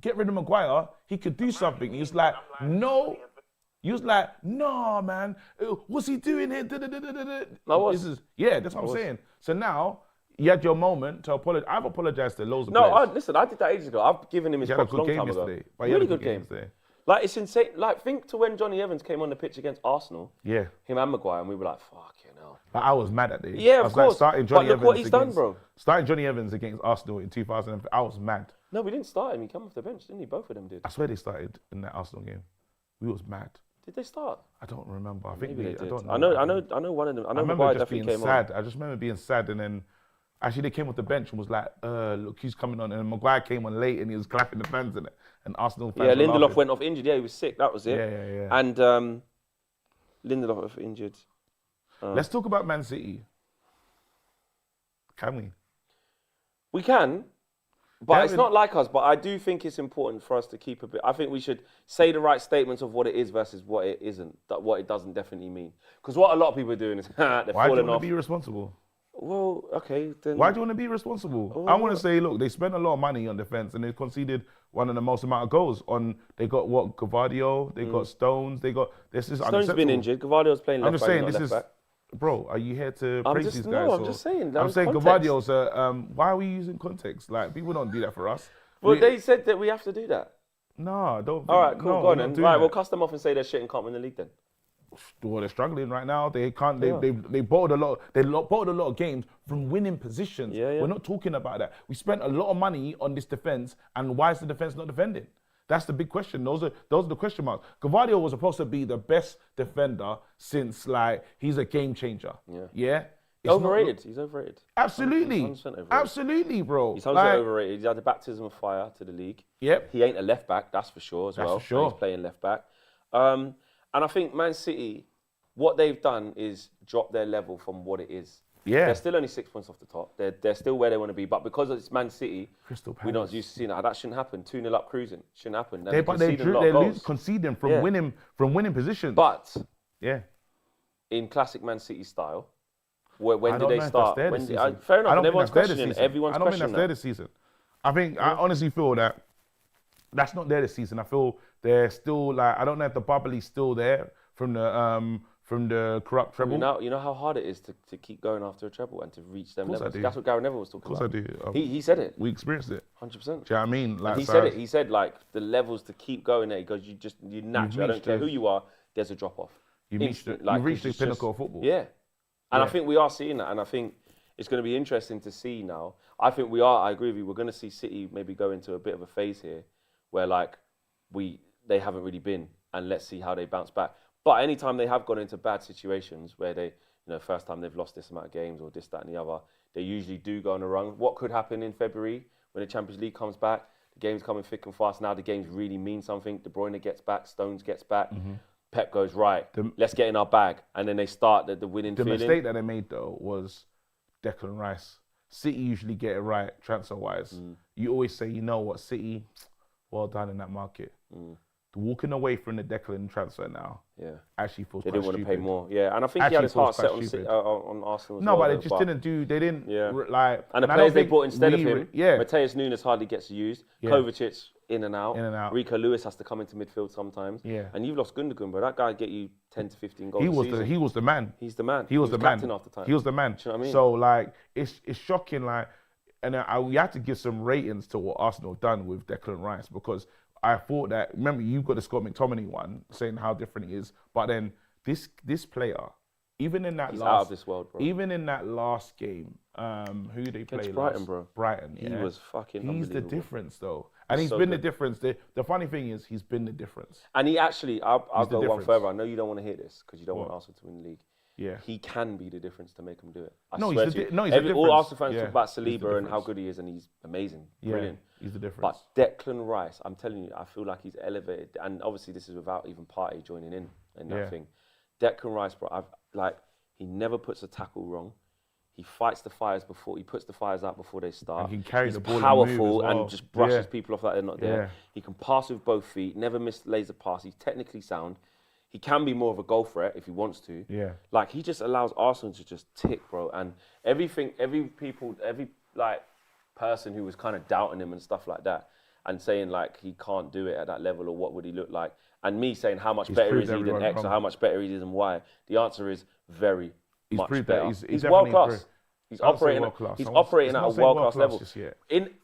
get rid of Maguire. He could do something. He was like, no. He was like, no, man. What's he doing here? Yeah, that's what I'm saying. So now, you had your moment to apologize. I've apologized to loads of players. Listen, I did that ages ago. I've given him his He had a props a good long game time yesterday. ago. But he had a Really good game. yesterday. Like, it's insane. Like, think to when Johnny Evans came on the pitch against Arsenal, Yeah. him and Maguire, and we were like, fuck, hell. But I was mad at that. Yeah, I of was course. Like starting But Johnny look Evans what he's done, against- bro. Starting Johnny Evans against Arsenal in 2000, I was mad. No, we didn't start him. He came off the bench, didn't he? Both of them did. I swear they started in that Arsenal game. We was mad. Did they start? I don't remember. I think Maybe we, they did. I don't know. I know one of them. I know I remember Maguire just definitely being came sad. on. I just remember being sad, and then actually they came off the bench and was like, "Look, he's coming on." And Maguire came on late, and he was clapping the fans and Arsenal fans. Yeah, were Lindelof laughing. went off injured. Yeah, he was sick. That was it. Yeah. And Lindelof off injured. Let's talk about Man City. Can we? We can, but Yeah, it's not like us. But I do think it's important for us to keep a bit. I think we should say the right statements of what it is versus what it isn't. That what it doesn't definitely mean. Because what a lot of people are doing is they're Why do you falling want off. to be responsible? Well, okay, then. Why do you want to be responsible? I want to say, look, they spent a lot of money on defense and they conceded one of the most amount of goals. They got what, Gvardiol, they got Stones, they got this is Stone's been unacceptable. injured. Gvardio's playing left I'm just back, saying, not this left is, back. bro. Are you here to I'm praise just- these guys? no, I'm or- just saying, I'm there's saying context. Gvardiol's. Why are we using context? Like people don't do that for us. Well, We- they said that we have to do that. No, I don't. All right, cool, no, go we're on not then. doing Right, that. we'll cuss them off and say they're shit and can't win the league then. Well, they're struggling right now. They can't. Yeah. They bought a lot. Bought a lot of games from winning positions. Yeah. We're not talking about that. We spent a lot of money on this defense, and why is the defense not defending? That's the big question. Those are the question marks. Gvardiol was supposed to be the best defender since he's a game changer. Yeah. It's not- Overrated. He's overrated. Absolutely. 100% overrated. Absolutely, bro. He's 100% overrated. He's had the baptism of fire to the league. Yep. He ain't a left back, that's for sure as That's well. for sure. He's playing left back. And I think Man City, what they've done is drop their level from what it is. Yeah. They're still only 6 points off the top. They're still where they want to be. But because it's Man City, Crystal we're not Palace. used to seeing that. That shouldn't happen. 2-0 up cruising. Shouldn't happen. They're conceding from Yeah. winning positions. But yeah. in classic Man City style, when I did don't they know if start? that's there When this did- season. fair enough. I don't And think everyone's that's there this questioning. season. Everyone's I don't think questioning that's there that. this season. I honestly feel that that's not there this season. I feel they're still I don't know if the bubbly's still there from the corrupt treble. You know how hard it is to keep going after a treble and to reach them course I levels. do. That's what Gary Neville was talking Of about. course I do. He said it. We experienced it. 100%. Do you know what I mean? Like He so said it. He said the levels to keep going there because you naturally, I don't reached care the- whu you are, there's a drop off. You reached the it's pinnacle of football. Yeah. And I Yeah. think we are seeing that, and I think it's going to be interesting to see now. I think I agree with you, we're going to see City maybe go into a bit of a phase here where they haven't really been, and let's see how they bounce back. But anytime they have gone into bad situations where they, first time they've lost this amount of games or this, that and the other, they usually do go on a run. What could happen in February when the Champions League comes back? The game's coming thick and fast. Now the games really mean something. De Bruyne gets back, Stones gets back. Pep goes, right, let's get in our bag. And then they start the winning The feeling. mistake that they made though was Declan Rice. City usually get it right transfer wise. You always say, you know what, City, well done in that market. Walking away from the Declan transfer now, actually feels They quite didn't want to stupid. pay more. Yeah, and I think he Actually had his heart feels set quite on, stupid. on Arsenal as No, well. but they just didn't do. They didn't like. And the I players don't they think brought instead of we him, yeah, Mateus Nunes hardly gets used. Yeah. Kovacic in and out. In and out. Rico Lewis has to come into midfield sometimes. Yeah. And you've lost Gundogan, but that guy get you 10 to 15 goals he a was season. the man. He's the man. He was the man. captain half the time. He was the man. Do you know what I mean? So it's shocking. and we had to give some ratings to what Arsenal have done with Declan Rice, because I thought that, remember, you've got the Scott McTominay one saying how different he is, but then this player, even in that He's last, out of this world, bro. even in that last game, who did they play Against Brighton, last? bro. Brighton, He yeah. was fucking He's the unbelievable. difference, though. And he's so been the good. difference. The funny thing is, he's been the difference. And he actually, I'll the go one difference. further. I know you don't want to hear this because you don't want What? Arsenal to win the league. Yeah. He can be the difference to make him do it. I No, swear he's to the you. di- no, he's the All difference. Arsenal fans Yeah, talk about he's the Saliba and how difference. good he is, and he's amazing, Yeah, brilliant. he's the difference. But Declan Rice, I'm telling you, I feel like he's elevated. And obviously, this is without even Partey joining in that Yeah. thing. Declan Rice, bro, he never puts a tackle wrong. He fights the fires before, he puts the fires out before they start. And he can carry He's the ball and powerful move as well. and just brushes Yeah. people off like they're not there. Yeah. He can pass with both feet, never mislays a pass. He's technically sound. He can be more of a goal threat if he wants to. Yeah. Like, he just allows Arsenal to just tick, bro. And every person who was kind of doubting him and stuff like that, and saying like he can't do it at that level or what would he look like, and me saying how much better proved is he than everyone X or wrong. how much better he is than Y, the answer is very much proved that better. he's He's definitely world class. proved- He's I won't say operating. world-class. He's I won't- operating let's at not a say world class world-class level. just yet.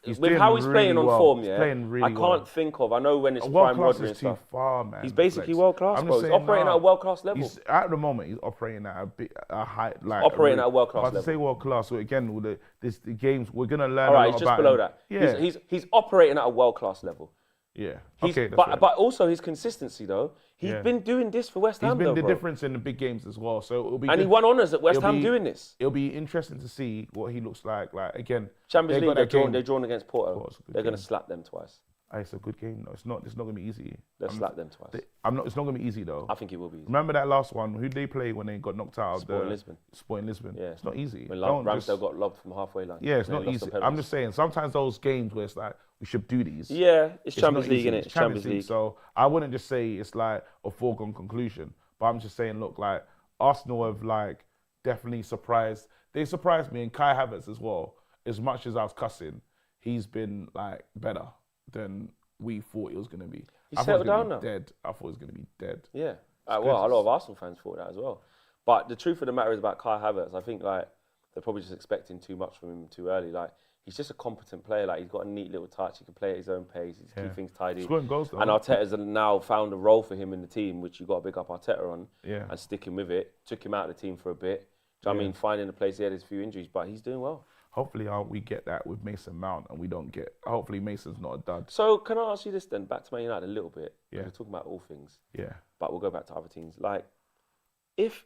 With doing how he's playing really on well. form, He's yeah, playing really I can't well. think of. I know when it's World prime class Rodri is and too stuff. far, man. He's basically Flex. world class, I'm bro. just He's saying, operating at a world class level. At the moment, he's operating at a high, like operating at a world-class But to level. say world class, so again, with the games, we're gonna learn. All right, a lot he's just about below him. that. Yeah, He's operating at a world class level. yeah. He's, Okay, that's but fair. but also his consistency though. He's Yeah. been doing this for West He's Ham been though, the bro. difference in the big games as well. So it'll be And he good. won honours at West It'll Ham be- doing this. It'll be interesting to see what he looks like. Like again, Champions they League, got that game. they're drawn against Porto. Porto's a good They're going to game. slap them twice. It's a good game though. It's not gonna be easy. They'll slap them twice. It's not gonna be easy though. I think it will be easy. Remember that last one? Who did they play when they got knocked out? Sporting Lisbon. Sporting Lisbon. Yeah. It's not easy. When Don't Ramsdale just- got lobbed from halfway line. Yeah, it's and they not lost easy. on penalties. I'm just saying, sometimes those games where it's like, we should do these. Yeah, it's It's Champions not League, easy. innit? It's It's Champions League. So I wouldn't just say it's like a foregone conclusion. But I'm just saying, look, like Arsenal have like definitely surprised. They surprised me, and Kai Havertz as well. As much as I was cussing, he's been like better than we thought he was gonna be. He's I thought he was settled gonna down be now. Dead. I thought he was gonna be dead. Yeah. Well, a lot of Arsenal fans thought that as well. But the truth of the matter is about Kai Havertz, I think like they're probably just expecting too much from him too early. Like he's just a competent player. Like he's got a neat little touch. He can play at his own pace. He's keep things tidy. Scoring goals though. And Arteta's now found a role for him in the team, which you got to big up Arteta on. Yeah. And stick him with it. Took him out of the team for a bit. Do you know what I mean? Finding a place. He had his few injuries, but he's doing well. Hopefully, we get that with Mason Mount, and we don't get. Hopefully, Mason's not a dud. So can I ask you this then? Back to Man United a little bit. Yeah. We're talking about all things. Yeah. But we'll go back to other teams. Like,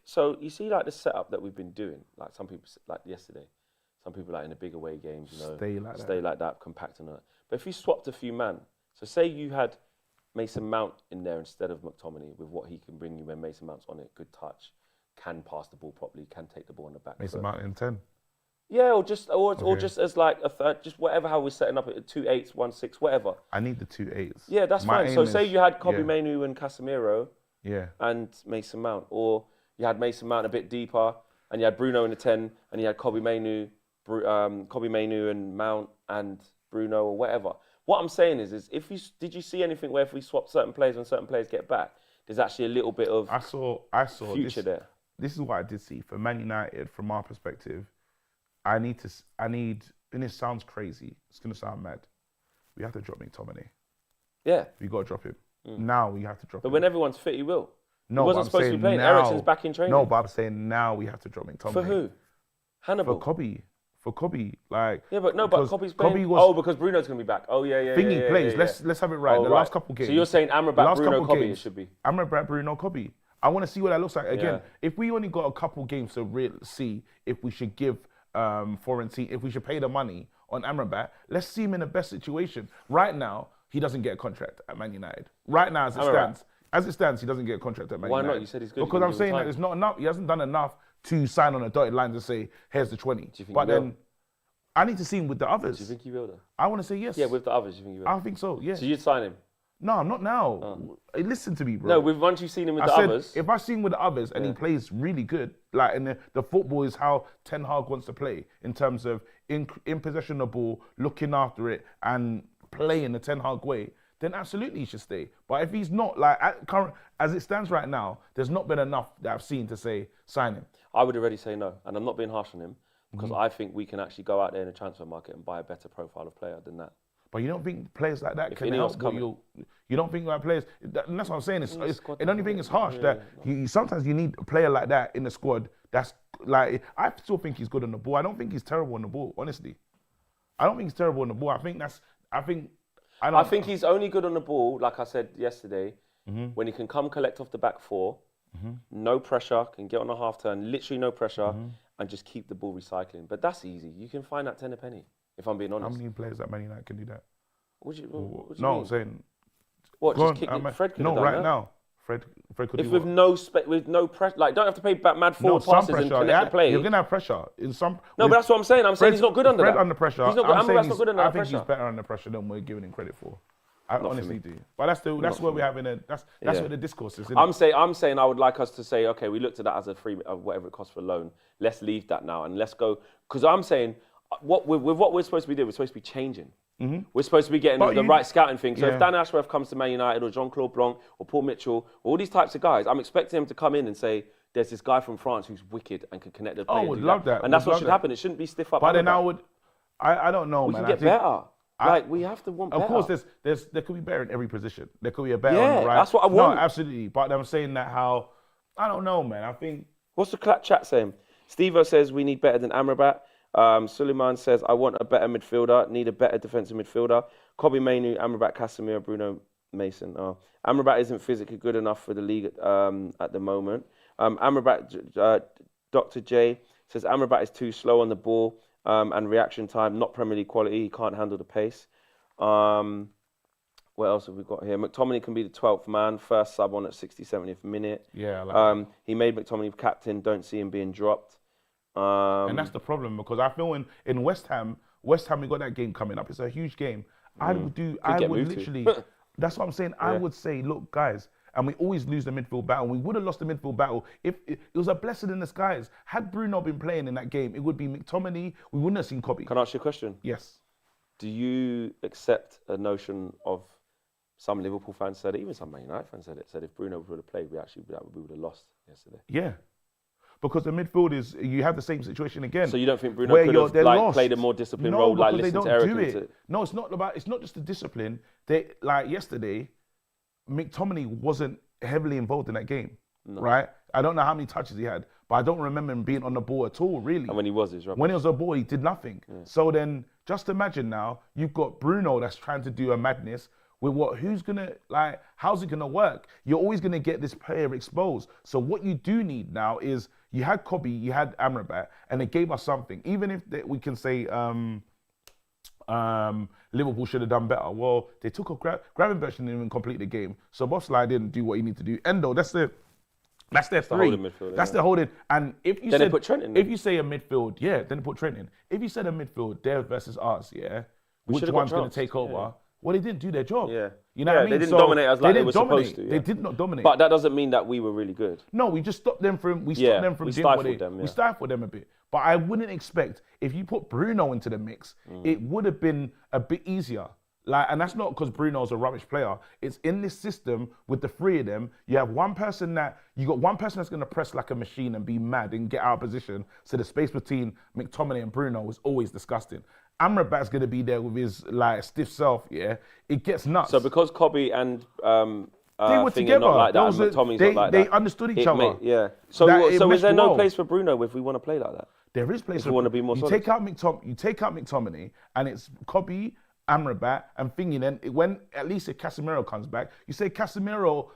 so you see, like the setup that we've been doing. Like some people, like yesterday, some people like in the big away games, you know, Stay like that. compact and all that. But if you swapped a few man, so say you had Mason Mount in there instead of McTominay, with what he can bring you when Mason Mount's on it, good touch, can pass the ball properly, can take the ball on the back. Mason foot. Mount in 10. Yeah, or just as like a third, just whatever how we're setting up it, 2 8s, 1 6, whatever. I need the 2 8s. Yeah, that's My fine. So aim say is- you had Kobe yeah. Mainoo and Casemiro. Yeah. And Mason Mount, or you had Mason Mount a bit deeper, and you had Bruno in the 10, and you had Kobe Mainoo and Mount and Bruno or whatever. What I'm saying is did you see anything where if we swap certain players when certain players get back, there's actually a little bit of I saw future this, there? This is what I did see for Man United from our perspective. I need, and it sounds crazy. It's gonna sound mad. We have to drop McTominay. Yeah, We got to drop him. Now we have to drop but him. when everyone's fit, he will. No, he wasn't but I'm supposed to be saying playing. now- Ericsson's back in training. No, but I'm saying now we have to drop McTominay. For who? Hannibal. For Kobe. For Kobe. Like, Yeah, but no, but because Kobe's playing. Kobe was because Bruno's going to be back. Oh, yeah. thingy plays. Yeah. Let's have it right. Oh, The right. last couple games. So you're saying the Amrabat, last Bruno, couple Kobe, games, it should be? Amrabat, Bruno, Kobe. I want to see what that looks like. Again, Yeah. if we only got a couple games to see if we should give if we should pay the money on Amrabat, let's see him in the best situation. Right now, he doesn't get a contract at Man United. Right now, as it stands, he doesn't get a contract at Man Why United. not? You said he's good. Because You I'm give him saying time. that it's not enough. He hasn't done enough to sign on a dotted line to say, here's the 20. Do you think But he will? then, I need to see him with the others. Do you think he will, though? I want to say yes. Yeah, with the others, you think he will? I think so, yeah. So you'd sign him? No, not now. Listen to me, bro. No, once you've seen him with I the said, others. if I see him with the others and he plays really good, like, and the football is how Ten Hag wants to play in terms of in possession of the ball, looking after it, and playing the Ten Hag way, then absolutely he should stay. But if he's not, like, as it stands right now, there's not been enough that I've seen to say sign him. I would already say no, and I'm not being harsh on him. because I think we can actually go out there in the transfer market and buy a better profile of player than that. But you don't think players like that If can Ineos help what you don't think like players, and that's what I'm saying. And only thing is harsh that sometimes you need a player like that in the squad. That's like, I still think he's good on the ball. I don't think he's terrible on the ball, honestly. I don't think he's terrible on the ball. I think he's only good on the ball, like I said yesterday, when he can come collect off the back four, no pressure, can get on a half turn, literally no pressure, and just keep the ball recycling. But that's easy. You can find that 10 a penny, if I'm being honest. How many players at Man United can do that? What do you No, mean? I'm saying. What, Go just on, kick Fred could have no, done right that? now. Fred could If do with what? no pressure, like don't have to play back mad forward some passes and pressure. connect the play. You're gonna have pressure in some. No, but that's what I'm saying. I'm saying he's not good under Fred that. under pressure. He's not good. Amrabat's not good under I that think pressure. he's better under pressure than we're giving him credit for. I Not for honestly me. do. But that's where we're having that's Yeah. where the discourse is. Isn't I'm it? saying I would like us to say, okay, we looked at that as a free, whatever it costs for a loan. Let's leave that now and let's go. Because I'm saying, with what we're supposed to be doing, we're supposed to be changing. We're supposed to be getting the right scouting thing. So if Dan Ashworth comes to Man United or Jean-Claude Blanc or Paul Mitchell, all these types of guys, I'm expecting him to come in and say, there's this guy from France who's wicked and can connect the play. Would love that. And that's what should happen. It shouldn't be stiff up. But then I don't know, we man. can get better. We have to want better. Of course, there could be better in every position. There could be a better on Yeah, the right. that's what I want. No, absolutely. But I'm saying that I don't know, man. I think. What's the chat saying? Steve-O says we need better than Amrabat. Suleiman says, I want a better midfielder, need a better defensive midfielder. Kobe Mainu, Amrabat, Casemiro, Bruno Mason. Amrabat isn't physically good enough for the league at the moment. Amrabat, Dr. J says, Amrabat is too slow on the ball and reaction time, not Premier League quality. He can't handle the pace. What else have we got here? McTominay can be the 12th man, first sub on at 60, 70th minute. Yeah, I like that. He made McTominay captain, don't see him being dropped. And that's the problem, because I feel in West Ham we got that game coming up. It's a huge game. I would literally. That's what I'm saying. I would say, look, guys, and we always lose the midfield battle. We would have lost the midfield battle if it was a blessing in disguise. Had Bruno been playing in that game, it would be McTominay. We wouldn't have seen Kobe. Can I ask you a question? Yes. Do you accept a notion of some Liverpool fans said it, even some Man United fans said if Bruno would have played, we would have lost yesterday? Yeah. Because the midfield is, you have the same situation again. So you don't think Bruno could have played a more disciplined role, like listen to Eric? No, it's not just the discipline. Like yesterday, McTominay wasn't heavily involved in that game, right? I don't know how many touches he had, but I don't remember him being on the ball at all, really. And when he was, he's rubbish. When he was on the ball, he did nothing. Yeah. So then, just imagine now, you've got Bruno that's trying to do a madness. How's it gonna work? You're always gonna get this player exposed. So what you do need now is, you had Kobe, you had Amrabat, and they gave us something. Even if we can say Liverpool should have done better. Well, they took a Gravenberch didn't even complete the game. So Bosley didn't do what he needed to do. Endo, that's their three. That's the holding. And if you they put Trent in there. If you say a midfield, then they put Trent in. If you said a midfield, theirs versus ours, which one's going to take over? Yeah. Well, they didn't do their job. Yeah. You know what I mean? They didn't dominate us like they were supposed to. Yeah. They did not dominate. But that doesn't mean that we were really good. No, we just stopped them from. We stifled them. We stifled them a bit. But I wouldn't expect, if you put Bruno into the mix, it would have been a bit easier. And that's not because Bruno's a rubbish player. It's in this system with the three of them. You got one person that's going to press like a machine and be mad and get out of position. So the space between McTominay and Bruno is always disgusting. Amrabat's going to be there with his stiff self. It gets nuts. So because Kobe and they were together. Not like that, and McTominay's not like that. They understood each other. So is there no place for Bruno if we want to play like that? There is place if we want to be more solid. You take out McTominay, and it's Kobe, Amrabat, and thingy. Then when at least if Casemiro comes back, you say Casemiro,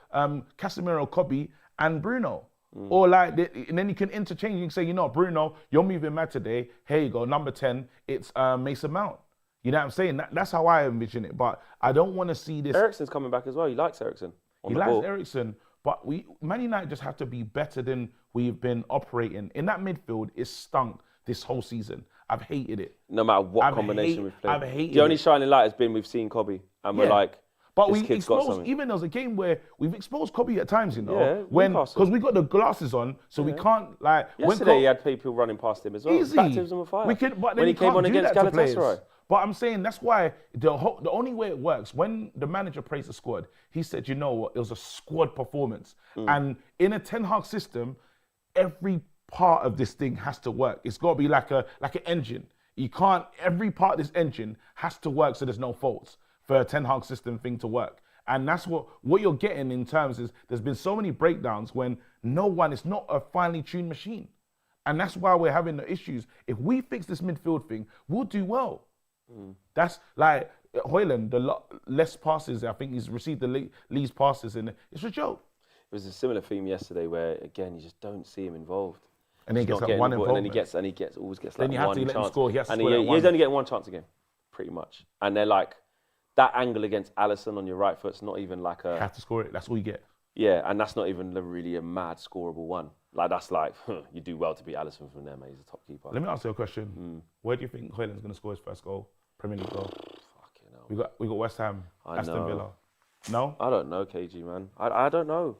Kobe, and Bruno. Or and then you can interchange. You can say, Bruno, you're moving mad today. Here you go, number 10. It's Mason Mount. You know what I'm saying? That's how I envision it. But I don't want to see this. Eriksen's coming back as well. He likes Eriksen. He likes Eriksen, but Man United just have to be better than we've been operating. In that midfield, it's stunk this whole season. I've hated it. No matter what combination we've played. I've hated the only shining light has been we've seen Kobe, and we're like, but this we kid's got exposed, something. even there was a game where we've exposed Kobe at times, Newcastle. because we got the glasses on, so we can't Yesterday he had people running past him as well. Easy. Baptism of fire. When he came on against Galatasaray. But I'm saying that's why the only way it works, when the manager praised the squad, he said, you know what, it was a squad performance. And in a Ten Hag system, every part of this thing has to work. It's got to be like an engine. You can't, every part of this engine has to work so there's no faults for a Ten Hag system thing to work. And that's what you're getting in terms is there's been so many breakdowns when it's not a finely tuned machine. And that's why we're having the issues. If we fix this midfield thing, we'll do well. That's like Hojlund, less passes. I think he's received the least passes, and it's a joke. It was a similar theme yesterday where, again, you just don't see him involved. And then he He's gets not like getting one involved, involvement. and then he always gets Then like you have one to let him chance. score. He has to and score that he's one. only getting one chance a game, pretty much. And they're like, that angle against Alisson on your right foot's not even like You have to score it. That's all you get. yeah, and that's not even really a mad scoreable one. Like, that's like, you do well to beat Alisson from there, mate. He's a top keeper. Let me ask you a question. Where do you think Hojlund's going to score his first goal? Premier League goal. Fucking hell. We got West Ham, I Aston know. Villa. No? I don't know, KG, man. I don't know.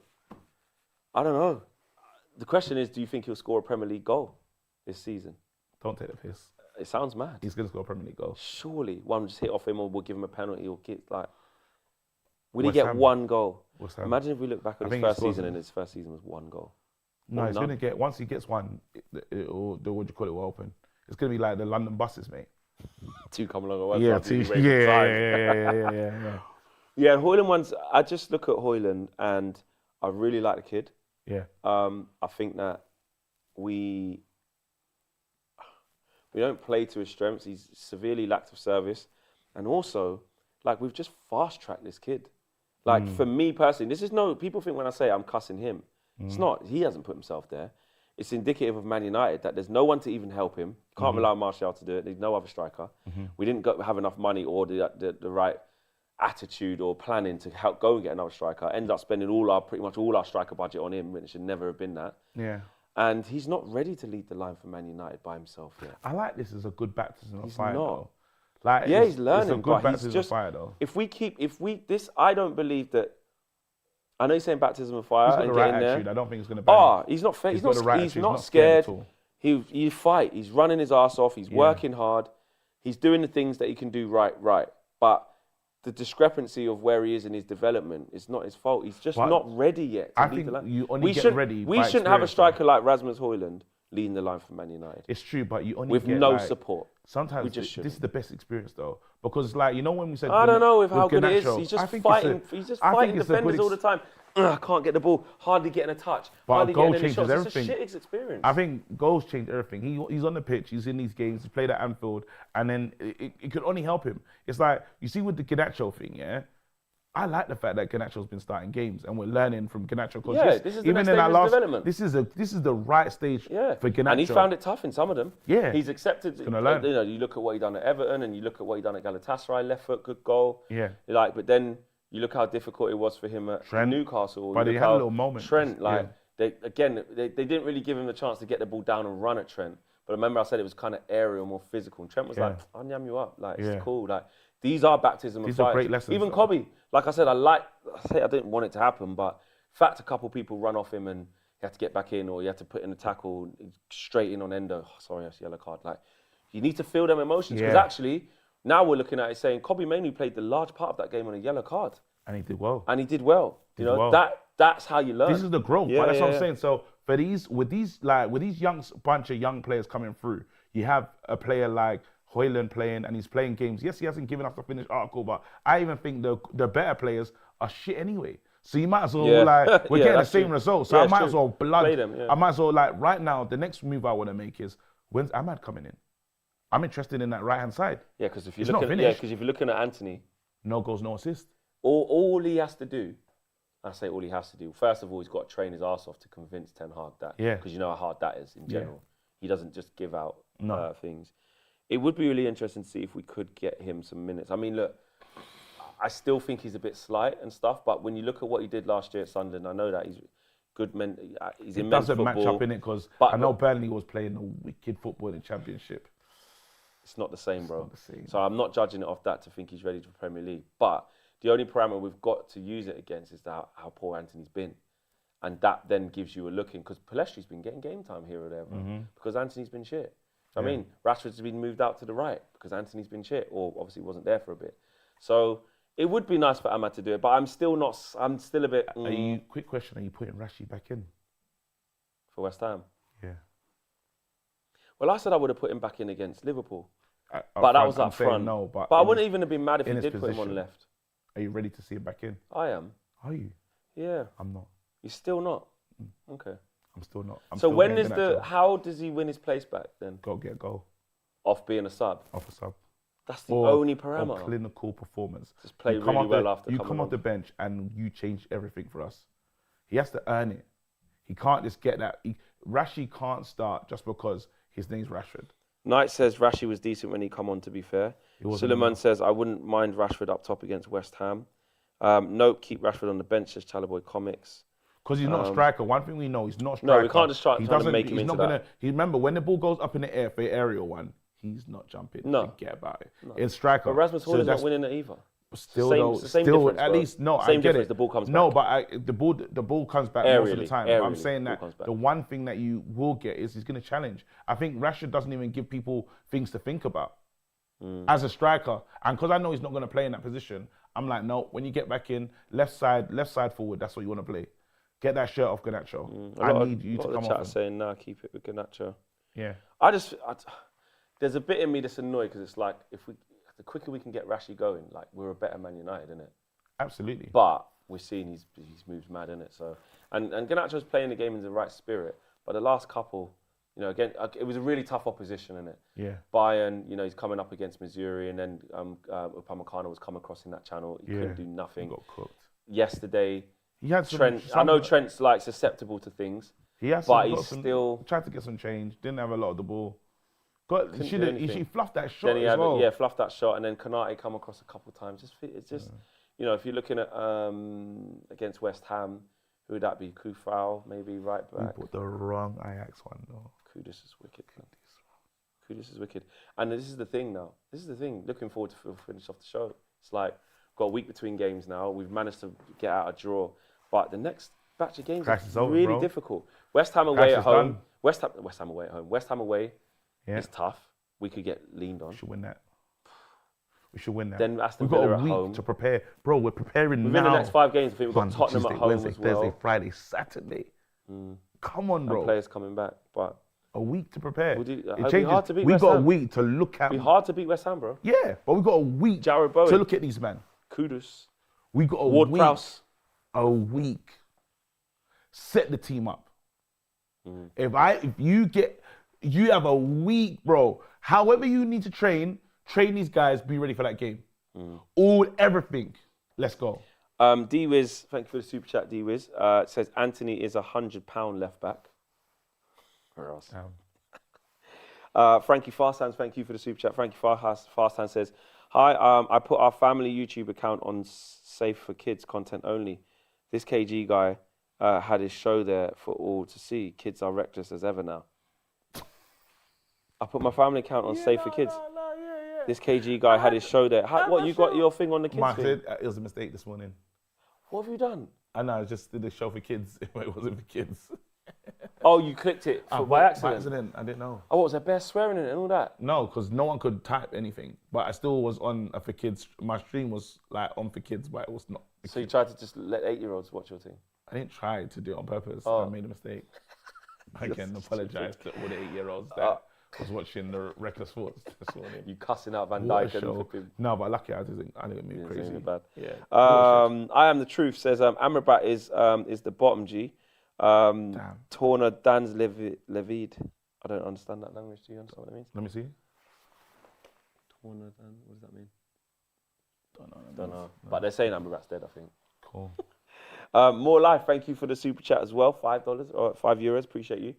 I don't know. The question is, do you think he'll score a Premier League goal this season? Don't take the piss. It sounds mad. He's going to score a Premier League goal. Surely one just hit off him, or we'll give him a penalty, or get like. Will he West get Ham. one goal? West Ham. Imagine if we look back at I his think he first scores season, them. and his first season was one goal. No, Or he's none. going to get, once he gets one, what do you call it, will open. It's going to be like the London buses, mate. Two come along at once. Yeah, after you two. wait for time. Yeah. Yeah, Hojlund ones. I just look at Hojlund, and I really like the kid. Yeah. I think that we don't play to his strengths. He's severely lacked of service, and also, like, we've just fast tracked this kid. Like, for me personally, this is people think when I say I'm cussing him, it's not. He hasn't put himself there. It's indicative of Man United that there's no one to even help him. Can't rely on Martial to do it. There's no other striker. We didn't have enough money or the right attitude or planning to help go and get another striker. Ended up spending pretty much all our striker budget on him, when it should never have been that. Yeah. And he's not ready to lead the line for Man United by himself yet. I like this as a good baptism of He's fire, not. though. Like, Yeah, it's- he's learning, It's a but good he's baptism just. of fire, though. I don't believe that. I know you're saying baptism of fire He's got and the right getting there. attitude. I don't think it's going to ban him. He's not fake. He's got the right He's attitude. not He's not scared scared. at He fight. He's running his ass off. He's working hard. He's doing the things that he can do right. But the discrepancy of where he is in his development is not his fault. He's just But not ready yet to I lead think the line. you only get shouldn't- ready We by shouldn't have a experience, striker like Rasmus Hojlund leading the line for Man United It's true, but you only with get, no like, support. Sometimes We just this is the best experience, though, because, like, you know, when we said I don't know with how good it is. Garnacho, He's I just think fighting. it's a- He's just I think fighting it's a good defenders all the time. I can't get the ball. Hardly getting a touch. But a Hardly goal getting any changes shots. It's a everything. shit experience. I think goals change everything. He's on the pitch, he's in these games, he's played at Anfield, and then it could only help him. It's like, you see with the Garnacho thing, yeah? I like the fact that Garnacho's been starting games and we're learning from Garnacho. Yeah, this is the next stage of his development. This is the right stage for Garnacho. And he found it tough in some of them. Yeah. He's accepted. gonna learn. You know, you look at what he done at Everton, and you look at what he done at Galatasaray. Left foot, good goal. Yeah. Like, but then you look how difficult it was for him at Trent. Newcastle. But You he look had a how little moment. Trent, like, Yeah. they didn't really give him the chance to get the ball down and run at Trent. But remember, I said it was kind of aerial, more physical. And Trent was like, I'll yam you up. Like, Yeah. it's cool. Like, these are baptism of These are fire. great lessons, Even though. Kobe, like I said, I didn't want it to happen, but the fact a couple people run off him and he had to get back in, or you had to put in a tackle straight in on Endo. Oh, sorry, that's a yellow card. Like, you need to feel them emotions, because Yeah. actually, now we're looking at it saying Kobe Mainoo played the large part of that game on a yellow card, And he did well. and he did well. You Did know, well. that's how you learn. This is the growth. Yeah, but that's what yeah, I'm saying. So for with these bunch of young players coming through, you have a player like Hojlund playing, and he's playing games. Yes, he hasn't given us the finished article, but I even think the better players are shit anyway. So you might as well, Yeah. like, we're Yeah, getting the that's same true. results. So Yeah, I might true. as well Play them, yeah. I might as well, like, right now, the next move I want to make is, when's Ahmad coming in? I'm interested in that right-hand side. Yeah, because if It's you're not looking, finished. because if you're looking at Anthony, No goals, no assist. all he has to do, I say all he has to do. First of all, he's got to train his ass off to convince Ten Hag that, Yeah. because you know how hard that is in general. He doesn't just give out No. things. It would be really interesting to see if we could get him some minutes. I mean, look, I still think he's a bit slight and stuff, but when you look at what he did last year at Sunderland, I know that he's good. He's in It men's doesn't football. match up in it because But I know look, Burnley was playing a wicked football in the Championship. it's not the same, bro. not the same. So I'm not judging it off that to think he's ready for Premier League. But the only parameter we've got to use it against is how poor Anthony's been. And that then gives you a look in, because Palestri's been getting game time here or there, bro, because Anthony's been shit. I mean, Rashford's been moved out to the right because Anthony's been shit, or obviously wasn't there for a bit. So it would be nice for Ahmad to do it, but I'm still a bit Quick question, are you putting Rashi back in? for West Ham. Yeah. Well, I said I would have put him back in against Liverpool. But that was up saying front. No, but I in wouldn't his- even have been mad if in he his did put him on position. left. Are you ready to see him back in? I am. Are you? Yeah. I'm not. You're still not. Okay. I'm still not. I'm So still when getting is Garnacho. how does he win his place back then? Go get a goal Off being a sub. off a sub? That's the Or- only or parameter. clinical performance. Just play You come really off well the, after You coming come off on. the bench and you change everything for us. He has to earn it. He can't just get that. Rashi can't start just because his name's Rashford. Knight says Rashi was decent when he come on, to be fair. wasn't Suleiman enough. says, I wouldn't mind Rashford up top against West Ham. Nope, keep Rashford on the bench, says Chalaboy Comics. Because he's not a striker. One thing we know, he's not a striker. No, we can't just try to doesn't- make him he's into not gonna, that. He remember when the ball goes up in the air for the aerial one, he's not jumping. No. Forget about it. It's striker. But Rasmus So Hojlund's not that's- winning it either. Still, Same- though, it's the same still difference, at bro. least no. I Same get difference, it. the ball comes no, back. but the ball comes back most of the Aerially, time. But I'm aerially, saying ball that comes back. the one thing that you will get is he's going to challenge. I think Rashford doesn't even give people things to think about as a striker, and because I know he's not going to play in that position, I'm like, no. When you get back in, left side forward, that's what you want to play. Get that shirt off Garnacho. I need you to come the off chat him. saying, nah, keep it with Garnacho. Yeah. There's a bit in me that's annoyed because it's like, the quicker we can get Rashi going, like, we're a better Man United, innit? Absolutely. But we're seeing he's moves mad, innit? So, and Garnacho's playing the game in the right spirit. But the last couple, you know, again, it was a really tough opposition, innit? Yeah. Bayern, you know, he's coming up against Missouri, and then Upamecano was coming across in that channel. He couldn't do He nothing. got cooked. Yesterday, He had Trent. I know Trent's like susceptible to things. He has but got he's still tried to get some change. Didn't have a lot of the ball. He do anything. fluffed that shot Then he as had well. fluffed that shot, and then Konate come across a couple of times. It's just you know, if you're looking at against West Ham, who would that be? Kufau, maybe right We back. put the wrong Ajax one though. Kudus is wicked. Man. Kudus is wicked. And this is the thing now. This is the thing. Looking forward to finish off the show. It's like got a week between games now. We've managed to get out a draw, but the next batch of games Crash is is over, really bro. difficult. West Ham away Crash at is home. done. West Ham away at home. West Ham away Yeah. is tough. We could get leaned on. We should win that. We should win that. Then Aston We've got Villa a at week home. to prepare. Bro, we're preparing Within now. the next 5 games, I think we've got Monday, Tottenham Tuesday, at home Wednesday, as well. Thursday, Friday, Saturday. Come on, bro. And players coming back, but A week to prepare. We'll do- It it'll be changes. hard to beat We've West got a Ham. week to look at. it'll be hard to beat West Ham, bro. Yeah, but we've got a week Jarrod Bowen. to look at these men. Kudus, We got a Ward week. Prowse. A week. Set the team up. Mm. If you have a week, bro. However you need to train these guys. Be ready for that game. Everything. Let's go. D-Wiz, thank you for the super chat, D-Wiz. Says Anthony is £100 left back. Where else? Frankie Farstands, thank you for the super chat. Frankie Farstands says, hi, I put our family YouTube account on Safe for Kids content only. This KG guy had his show there for all to see. Kids are reckless as ever now. I put my family account on Safe for Kids. This KG guy had his show there. What, you got your thing on the kids Mark thing? said it was a mistake this morning. What have you done? I know, I just did a show for kids. It wasn't for kids. Oh, you clicked it by accident? I didn't know. Oh, what was there? Bear swearing in it and all that? No, because no one could type anything. But I still was on for kids. My stream was like on for kids, but it was not. So you tried to just let 8-year-olds watch your thing? I didn't try to do it on purpose. Oh. I made a mistake. I can apologize to all the 8-year-olds that was watching the Reckless Sports this morning. You cussing out Van What a Dijk and show. flipping. No, but lucky I didn't move crazy. Anything bad. Yeah. I am the truth says Amrabat is the bottom G. Torna Dan's Levid. I don't understand that language. Do you understand what it means? Let me see. Torna Dan. What does that mean? Don't know. But they're saying Amrabat's dead, I think. Cool. More life. Thank you for the super chat as well. $5 or €5. Appreciate you.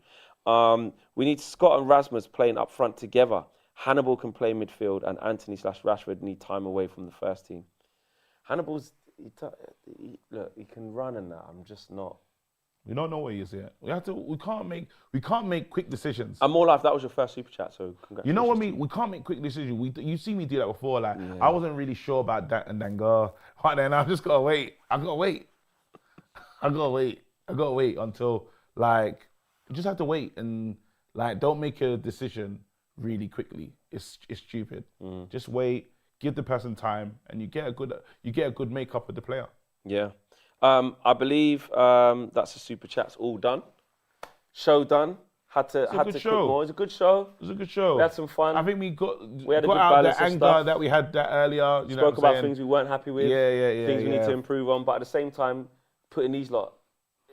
We need Scott and Rasmus playing up front together. Hannibal can play midfield, and Anthony/Rashford need time away from the first team. Hannibal's look. He can run and that. I'm just not. We don't know where he is yet. We can't make quick decisions. And more life. That was your first super chat, so congratulations. You know what I mean? We can't make quick decisions. You see me do that before. Like I wasn't really sure about that, and then go. Right then, I just gotta wait. I gotta wait until like you just have to wait and like don't make a decision really quickly. It's stupid. Just wait. Give the person time, and you get a good makeup of the player. Yeah. I believe that's the super chats all done. Show done. had to good cook show. more. It was a good show. It was a good show. We had some fun. I think we had a got good out balance the of anger stuff. that we had that earlier. You know Spoke what I'm about saying? things we weren't happy with. Yeah. Things we need to improve on, but at the same time, putting these lot,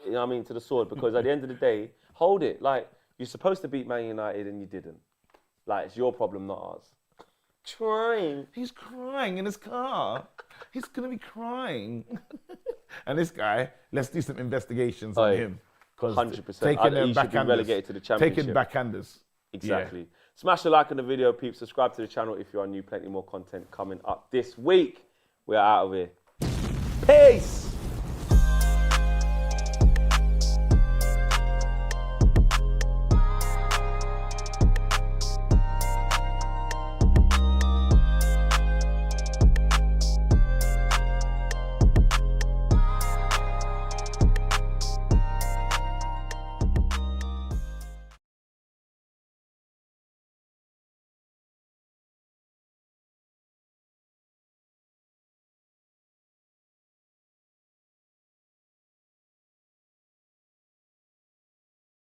you know what I mean, to the sword, because at the end of the day, hold it. Like, you're supposed to beat Man United and you didn't. Like, it's your problem, not ours. Trying. He's crying in his car. He's gonna be crying. And this guy, let's do some investigations on him. 100%. Taking them He should be backhanders. relegated to the Championship. Taking backhanders. Exactly. Smash the like on the video, peeps. Subscribe to the channel if you are new. Plenty more content coming up this week. We're out of here. Peace.